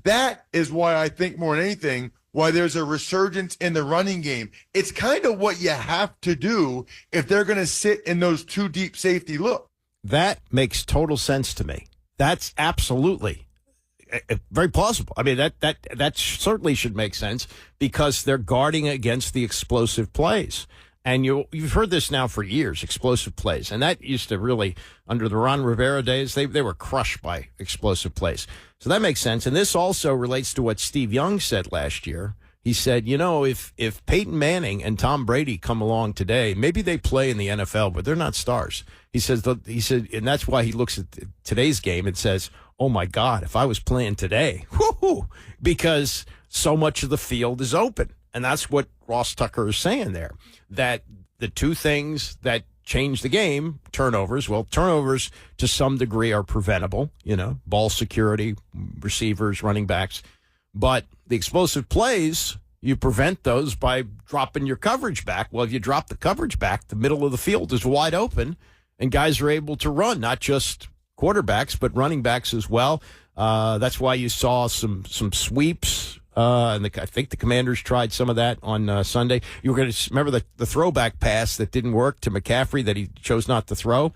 That is why I think more than anything, why there's a resurgence in the running game. It's kind of what you have to do if they're going to sit in those 2 deep safety look. That makes total sense to me. That's absolutely very plausible. I mean, that certainly should make sense because they're guarding against the explosive plays. And you've heard this now for years, explosive plays. And that used to really, under the Ron Rivera days, they were crushed by explosive plays. So that makes sense. And this also relates to what Steve Young said last year. He said, if Peyton Manning and Tom Brady come along today, maybe they play in the NFL, but they're not stars. He said, and that's why he looks at today's game and says, oh my God, if I was playing today, whoo, because so much of the field is open. And that's what Ross Tucker is saying there, that the 2 things that change the game, turnovers. Well, turnovers to some degree are preventable, ball security, receivers, running backs. But the explosive plays, you prevent those by dropping your coverage back. Well, if you drop the coverage back, the middle of the field is wide open, and guys are able to run, not just quarterbacks, but running backs as well. That's why you saw some sweeps. And I think the Commanders tried some of that on Sunday. You were going to remember the throwback pass that didn't work to McCaffrey that he chose not to throw.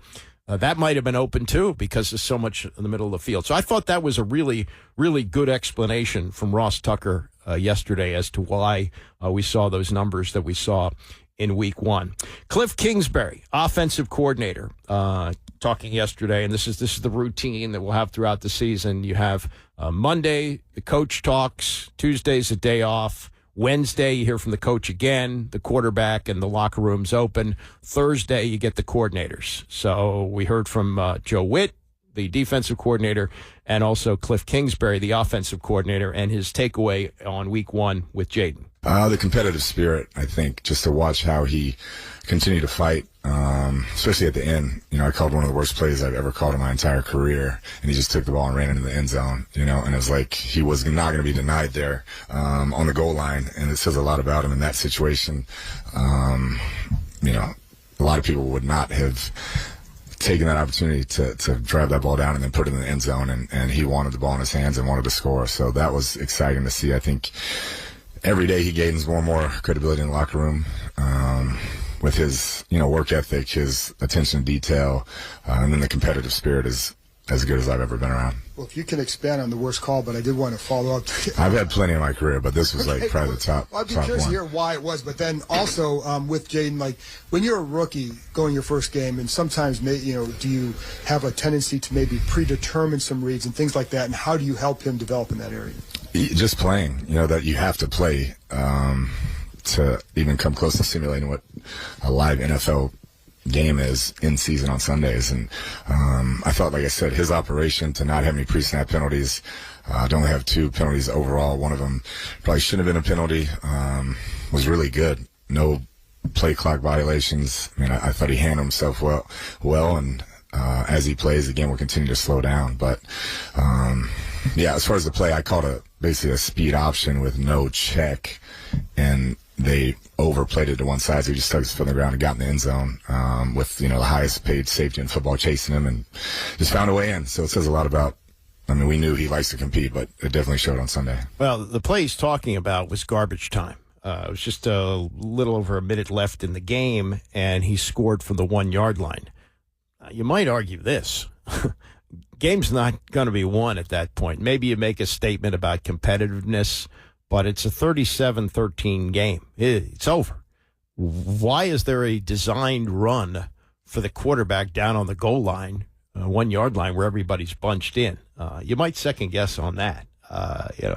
That might have been open, too, because there's so much in the middle of the field. So I thought that was a really, really good explanation from Ross Tucker yesterday as to why we saw those numbers that we saw in Week 1. Kliff Kingsbury, offensive coordinator, talking yesterday, and this is the routine that we'll have throughout the season. You have Monday, the coach talks. Tuesday's a day off. Wednesday, you hear from the coach again, the quarterback, and the locker room's open. Thursday, you get the coordinators. So we heard from Joe Whitt, the defensive coordinator, and also Kliff Kingsbury, the offensive coordinator, and his takeaway on Week 1 with Jaden. The competitive spirit, I think, just to watch how he continued to fight, especially at the end. I called one of the worst plays I've ever called in my entire career, and he just took the ball and ran into the end zone, and it was like he was not going to be denied there on the goal line, and it says a lot about him in that situation. A lot of people would not have taken that opportunity to drive that ball down and then put it in the end zone, and he wanted the ball in his hands and wanted to score, so that was exciting to see. I think every day he gains more and more credibility in the locker room with his, work ethic, his attention to detail, and then the competitive spirit is as good as I've ever been around. Well, if you can expand on the worst call, but I did want to follow up. I've had plenty in my career, but this was probably the top. I'd be curious to hear why it was, but then also with Jaden, when you're a rookie going your first game, and sometimes do you have a tendency to maybe predetermine some reads and things like that, and how do you help him develop in that area? Just playing, that you have to play to even come close to simulating what a live NFL game is in season on Sundays. And I thought, like I said, his operation to not have any pre-snap penalties, to only have 2 penalties overall, one of them probably shouldn't have been a penalty, was really good. No play clock violations. I thought he handled himself well, and as he plays, again, we'll continue to slow down. But as far as the play, I called basically a speed option with no check, and they overplayed it to one side, so he just stuck his foot on the ground and got in the end zone with the highest paid safety in football chasing him, and just found a way in. So it says a lot about, we knew he likes to compete, but it definitely showed on Sunday. Well, the play he's talking about was garbage time. It was just a little over a minute left in the game, and he scored from the 1-yard line. You might argue this. Game's not going to be won at that point. Maybe you make a statement about competitiveness, but it's a 37-13 game. It's over. Why is there a designed run for the quarterback down on the goal line, 1-yard line, where everybody's bunched in? You might second guess on that.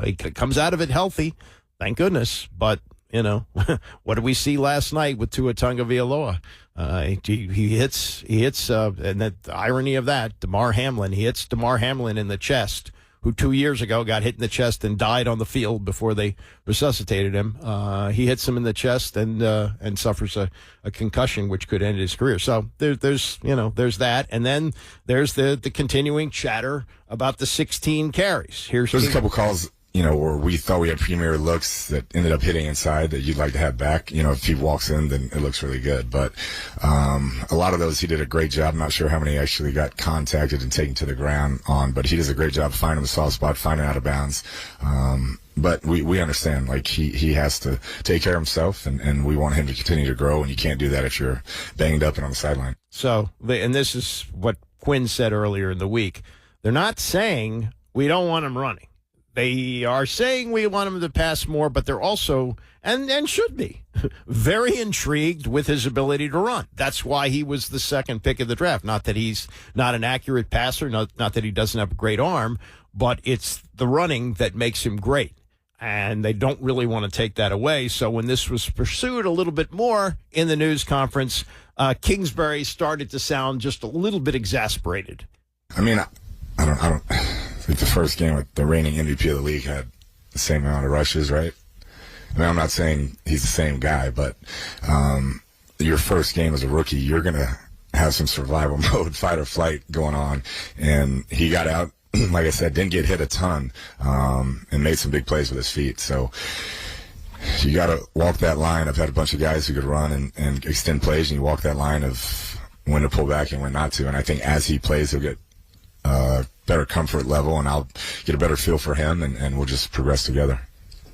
He comes out of it healthy, thank goodness. But, what did we see last night with Tua Tagovailoa? He hits, and the irony of that, Damar Hamlin, he hits Damar Hamlin in the chest, who 2 years ago got hit in the chest and died on the field before they resuscitated him. He hits him in the chest and suffers a concussion, which could end his career. So there's that, and then there's the continuing chatter about the 16 carries. There's a couple calls, where we thought we had premier looks that ended up hitting inside that you'd like to have back. If he walks in, then it looks really good. But a lot of those, he did a great job. I'm not sure how many actually got contacted and taken to the ground on, but he does a great job finding the soft spot, finding out of bounds. But we understand, he has to take care of himself, and we want him to continue to grow, and you can't do that if you're banged up and on the sideline. So, and this is what Quinn said earlier in the week. They're not saying we don't want him running. They are saying we want him to pass more, but they're also, and should be, very intrigued with his ability to run. That's why he was the second pick of the draft. Not that he's not an accurate passer, not that he doesn't have a great arm, but it's the running that makes him great. And they don't really want to take that away. So when this was pursued a little bit more in the news conference, Kingsbury started to sound just a little bit exasperated. I don't think the first game with the reigning MVP of the league had the same amount of rushes, right? I'm not saying he's the same guy, but your first game as a rookie, you're going to have some survival mode, fight or flight going on. And he got out, like I said, didn't get hit a ton, and made some big plays with his feet. So you got to walk that line. I've had a bunch of guys who could run and extend plays, and you walk that line of when to pull back and when not to. And I think as he plays, he'll get better comfort level, and I'll get a better feel for him, and we'll just progress together.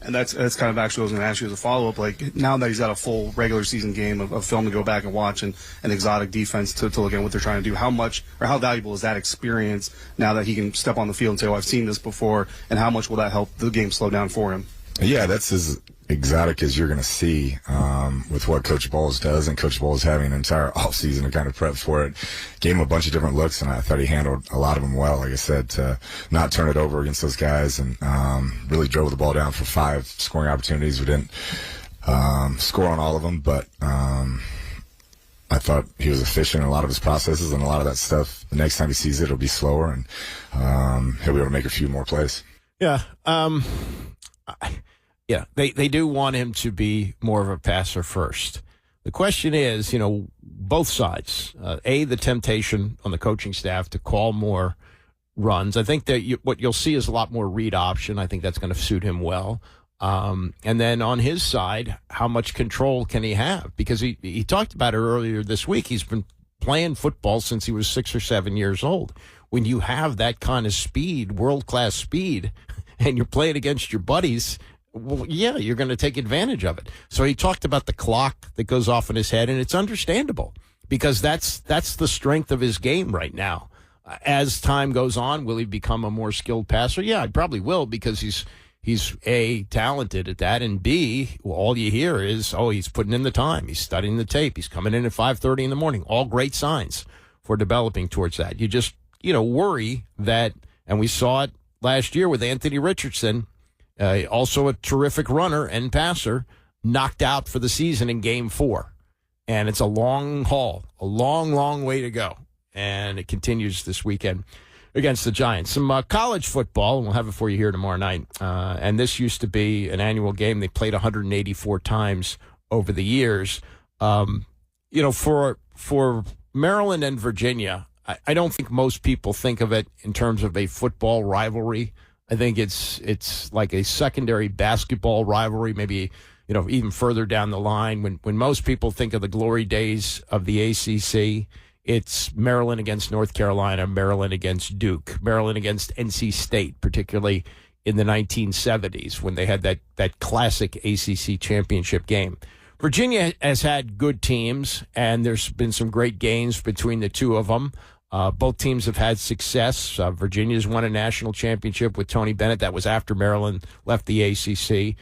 And that's kind of actually what I was going to ask you as a follow-up. Like, now that he's got a full regular season game of film to go back and watch and an exotic defense to look at what they're trying to do, how much or how valuable is that experience now that he can step on the field and say, oh, I've seen this before, and how much will that help the game slow down for him? Yeah, that's as exotic as you're going to see with what Coach Bowles does, and Coach Bowles having an entire offseason to kind of prep for it. Gave him a bunch of different looks, and I thought he handled a lot of them well. Like I said, to not turn it over against those guys, and really drove the ball down for 5 scoring opportunities. We didn't score on all of them, but I thought he was efficient in a lot of his processes, and a lot of that stuff, the next time he sees it, it'll be slower, and he'll be able to make a few more plays. Yeah. Yeah, they do want him to be more of a passer first. The question is, both sides. The temptation on the coaching staff to call more runs. I think that what you'll see is a lot more read option. I think that's going to suit him well. And then on his side, how much control can he have? Because he talked about it earlier this week. He's been playing football since he was 6 or 7 years old. When you have that kind of speed, world-class speed, and you're playing against your buddies, well, yeah, you're going to take advantage of it. So he talked about the clock that goes off in his head, and it's understandable because that's the strength of his game right now. As time goes on, will he become a more skilled passer? Yeah, he probably will, because he's A, talented at that, and B, all you hear is, oh, he's putting in the time. He's studying the tape. He's coming in at 5:30 in the morning. All great signs for developing towards that. You just, worry that, and we saw it last year with Anthony Richardson, also a terrific runner and passer, knocked out for the season in Game 4. And it's a long haul, a long, long way to go. And it continues this weekend against the Giants. Some college football, and we'll have it for you here tomorrow night. And this used to be an annual game. They played 184 times over the years. For Maryland and Virginia, I don't think most people think of it in terms of a football rivalry. I think it's like a secondary basketball rivalry, maybe, even further down the line. When most people think of the glory days of the ACC, it's Maryland against North Carolina, Maryland against Duke, Maryland against NC State, particularly in the 1970s when they had that classic ACC championship game. Virginia has had good teams, and there's been some great games between the two of them. Both teams have had success. Virginia's won a national championship with Tony Bennett. That was after Maryland left the ACC.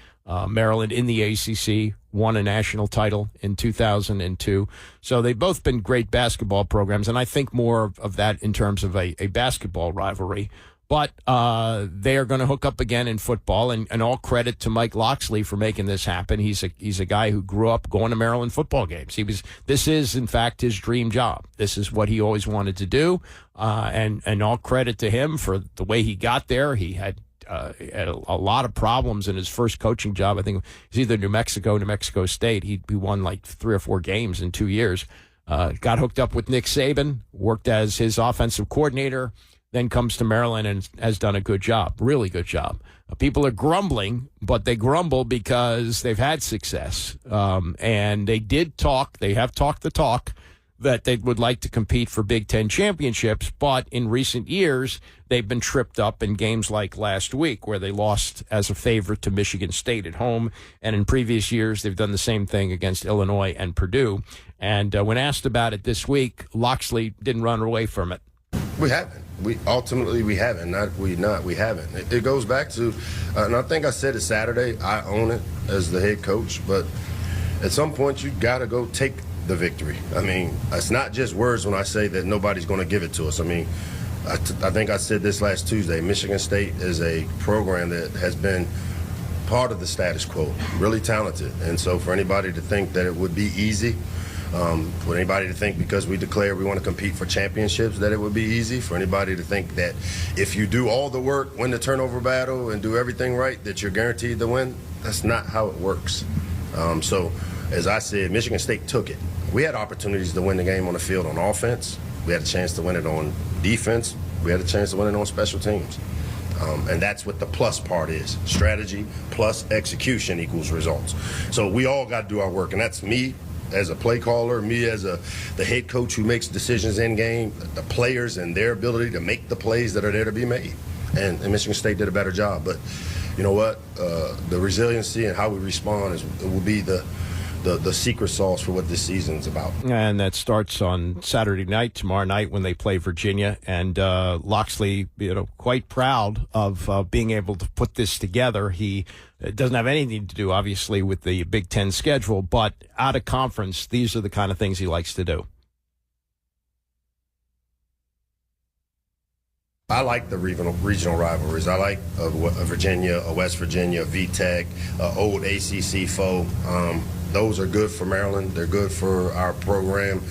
Maryland in the ACC won a national title in 2002. So they've both been great basketball programs, and I think more of that in terms of a basketball rivalry. But they are going to hook up again in football, and all credit to Mike Locksley for making this happen. He's a guy who grew up going to Maryland football games. This is, in fact, his dream job. This is what he always wanted to do, and all credit to him for the way he got there. He had a lot of problems in his first coaching job. I think it was either New Mexico State. He won like 3 or 4 games in 2 years. Got hooked up with Nick Saban, worked as his offensive coordinator, then comes to Maryland and has done a good job, really good job. People are grumbling, but they grumble because they've had success. And they have talked the talk that they would like to compete for Big Ten championships, but in recent years, they've been tripped up in games like last week where they lost as a favorite to Michigan State at home. And in previous years, they've done the same thing against Illinois and Purdue. And when asked about it this week, Locksley didn't run away from it. We haven't. We haven't. We haven't. It goes back to, and I think I said it Saturday, I own it as the head coach, but at some point you got to go take the victory. I mean, it's not just words when I say that nobody's going to give it to us. I mean, I think I said this last Tuesday, Michigan State is a program that has been part of the status quo, really talented. And so for anybody to think that it would be easy, for anybody to think because we declare we want to compete for championships that it would be easy, for anybody to think that if you do all the work, win the turnover battle, and do everything right, that you're guaranteed to win, that's not how it works. So, as I said, Michigan State took it. we had opportunities to win the game on the field on offense. We had a chance to win it on defense. We had a chance to win it on special teams. And that's what the plus part is. Strategy plus execution equals results. So we all got to do our work, and that's me as a play caller, me as the head coach who makes decisions in game, the players and their ability to make the plays that are there to be made. And Michigan State did a better job. But you know what? The resiliency and how we respond will be the secret sauce for what this season is about. And that starts on Saturday night, tomorrow night, when they play Virginia. And Locksley, quite proud of being able to put this together. He doesn't have anything to do, obviously, with the Big Ten schedule, but out of conference, these are the kind of things he likes to do. I like the regional rivalries. I like a Virginia, a West Virginia, VTech, old ACC foe. Those are good for Maryland. They're good for our program.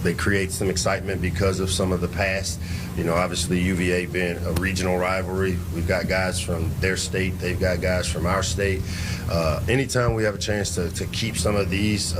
They create some excitement because of some of the past. Obviously UVA being a regional rivalry. We've got guys from their state. They've got guys from our state. Anytime we have a chance to keep some of these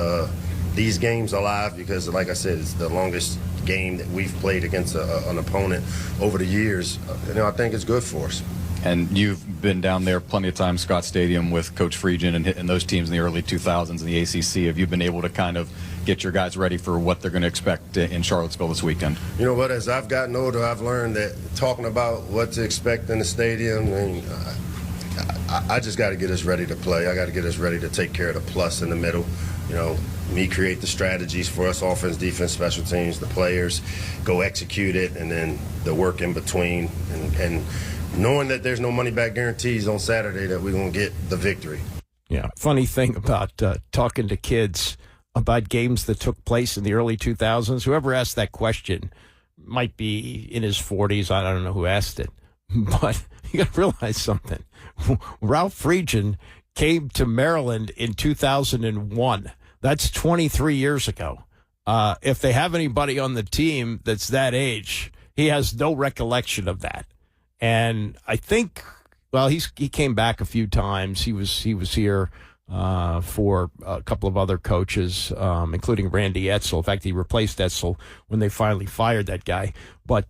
games alive, because like I said, it's the longest game that we've played against an opponent over the years, I think it's good for us. And you've been down there plenty of times, Scott Stadium, with Coach Friedgen and those teams in the early 2000s in the ACC. Have you been able to kind of get your guys ready for what they're going to expect in Charlottesville this weekend? You know what? As I've gotten older, I've learned that talking about what to expect in the stadium, I just got to get us ready to play. I got to get us ready to take care of the plus in the middle. Me create the strategies for us, offense, defense, special teams, the players, go execute it, and then the work in between. And knowing that there's no money-back guarantees on Saturday, that we're going to get the victory. Yeah, funny thing about talking to kids about games that took place in the early 2000s, whoever asked that question might be in his 40s. I don't know who asked it. But you got to realize something. Ralph Friedgen came to Maryland in 2001. That's 23 years ago. If they have anybody on the team that's that age, he has no recollection of that. And I think, he came back a few times. He was here for a couple of other coaches, including Randy Edsel. In fact, he replaced Edsel when they finally fired that guy. But,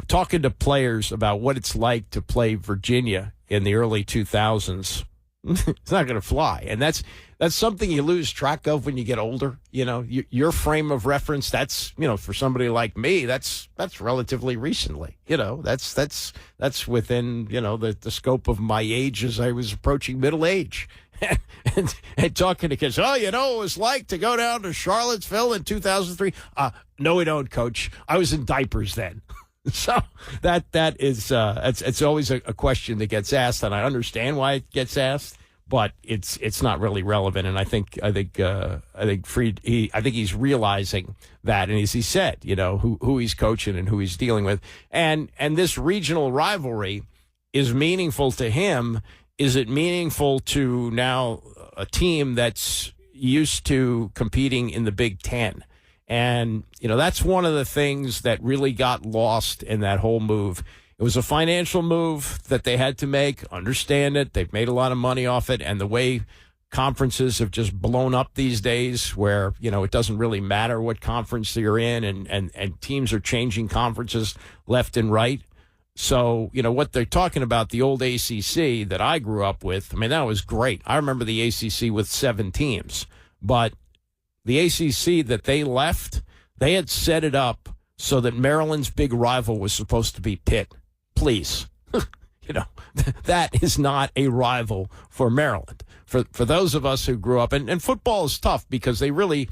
talking to players about what it's like to play Virginia in the early 2000s, it's not going to fly. And that's something you lose track of when you get older. Your frame of reference, that's, for somebody like me, that's relatively recently. That's within, the scope of my age as I was approaching middle age. and talking to kids, it was like to go down to Charlottesville in 2003. No, we don't, Coach. I was in diapers then. So that is it's always a question that gets asked, and I understand why it gets asked, but it's not really relevant. And I think he's realizing that, and as he said, who he's coaching and who he's dealing with, and this regional rivalry is meaningful to him. Is it meaningful to now a team that's used to competing in the Big Ten? And, that's one of the things that really got lost in that whole move. It was a financial move that they had to make. Understand it. They've made a lot of money off it. And the way conferences have just blown up these days where, it doesn't really matter what conference you're in and teams are changing conferences left and right. So, what they're talking about, the old ACC that I grew up with, that was great. I remember the ACC with 7 teams. But the ACC that they left, they had set it up so that Maryland's big rival was supposed to be Pitt. Please. That is not a rival for Maryland. For those of us who grew up, and football is tough because they really,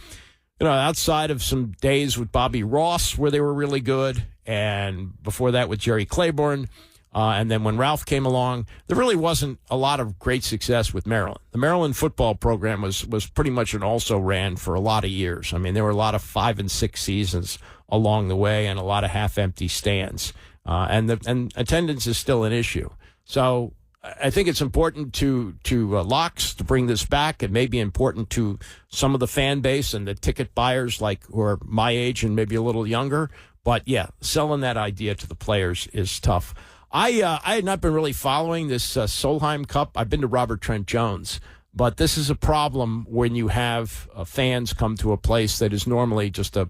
outside of some days with Bobby Ross where they were really good, and before that with Jerry Claiborne, and then when Ralph came along, there really wasn't a lot of great success with Maryland. The Maryland football program was pretty much an also-ran for a lot of years. There were a lot of 5 and 6 seasons along the way and a lot of half-empty stands. And attendance is still an issue. So I think it's important to Locks to bring this back. It may be important to some of the fan base and the ticket buyers who are my age and maybe a little younger. But, yeah, selling that idea to the players is tough. I had not been really following this Solheim Cup. I've been to Robert Trent Jones, But this is a problem when you have fans come to a place that is normally just a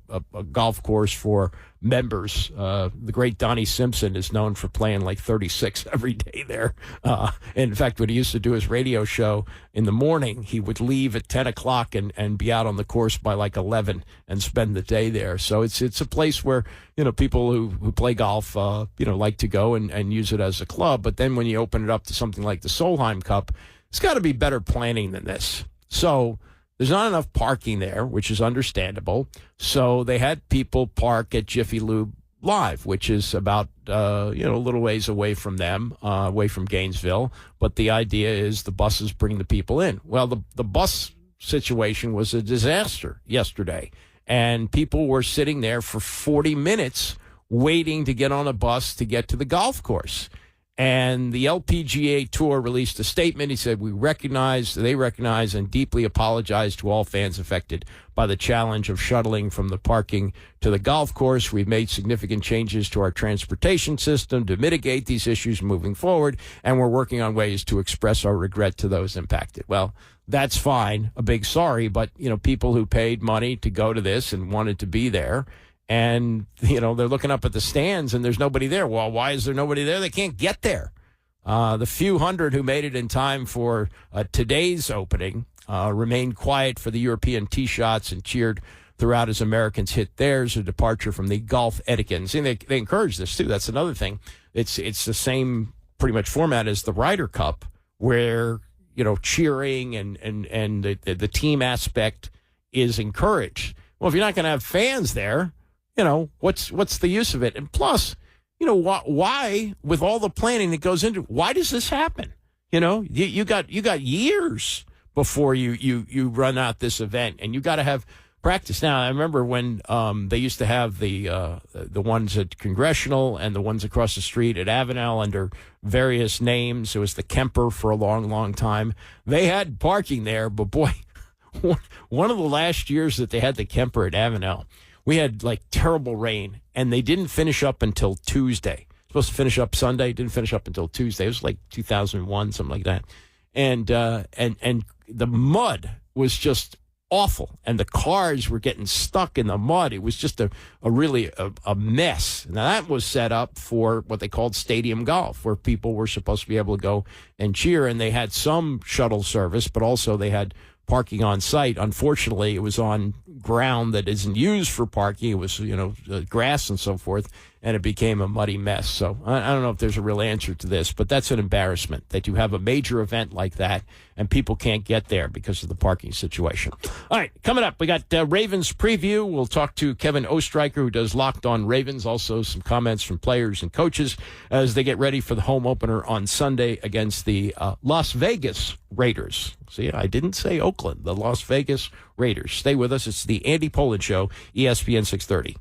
golf course for members. The great Donnie Simpson is known for playing like 36 every day there. In fact, when he used to do his radio show in the morning, he would leave at 10 o'clock and be out on the course by like 11 and spend the day there. So it's a place where, people who play golf, like to go and use it as a club. But then when you open it up to something like the Solheim Cup, it's got to be better planning than this. So there's not enough parking there, which is understandable. So they had people park at Jiffy Lube Live, which is about, a little ways away from them, away from Gainesville. But the idea is the buses bring the people in. Well, the bus situation was a disaster yesterday. And people were sitting there for 40 minutes waiting to get on a bus to get to the golf course. And the LPGA Tour released a statement. He said, they recognize and deeply apologize to all fans affected by the challenge of shuttling from the parking to the golf course. We've made significant changes to our transportation system to mitigate these issues moving forward, and we're working on ways to express our regret to those impacted. Well, that's fine. A big sorry, but, people who paid money to go to this and wanted to be there, and, they're looking up at the stands and there's nobody there. Well, why is there nobody there? They can't get there. The few hundred who made it in time for today's opening remained quiet for the European tee shots and cheered throughout as Americans hit theirs, a departure from the golf etiquette. And see, they encourage this, too. That's another thing. It's the same pretty much format as the Ryder Cup, where, cheering and the team aspect is encouraged. Well, if you're not going to have fans there, what's the use of it? And plus, why, with all the planning that goes into it, why does this happen? You got years before you run out this event, and you got to have practice. Now, I remember when they used to have the ones at Congressional and the ones across the street at Avenel under various names. It was the Kemper for a long, long time. They had parking there, but boy, one of the last years that they had the Kemper at Avenel, we had like terrible rain, and they didn't finish up until Tuesday. Supposed to finish up Sunday, didn't finish up until Tuesday. It was like 2001, something like that. And the mud was just awful, and the cars were getting stuck in the mud. It was just a really mess. Now, that was set up for what they called stadium golf, where people were supposed to be able to go and cheer, and they had some shuttle service, but also they had parking on site. Unfortunately, it was on ground that isn't used for parking. It was, grass and so forth, and it became a muddy mess. So I don't know if there's a real answer to this, but that's an embarrassment that you have a major event like that and people can't get there because of the parking situation. All right, coming up, we got Ravens preview. We'll talk to Kevin Ostreicher, who does Locked On Ravens. Also some comments from players and coaches as they get ready for the home opener on Sunday against the Las Vegas Raiders. See, I didn't say Oakland, the Las Vegas Raiders. Stay with us. It's the Andy Pollin Show, ESPN 630.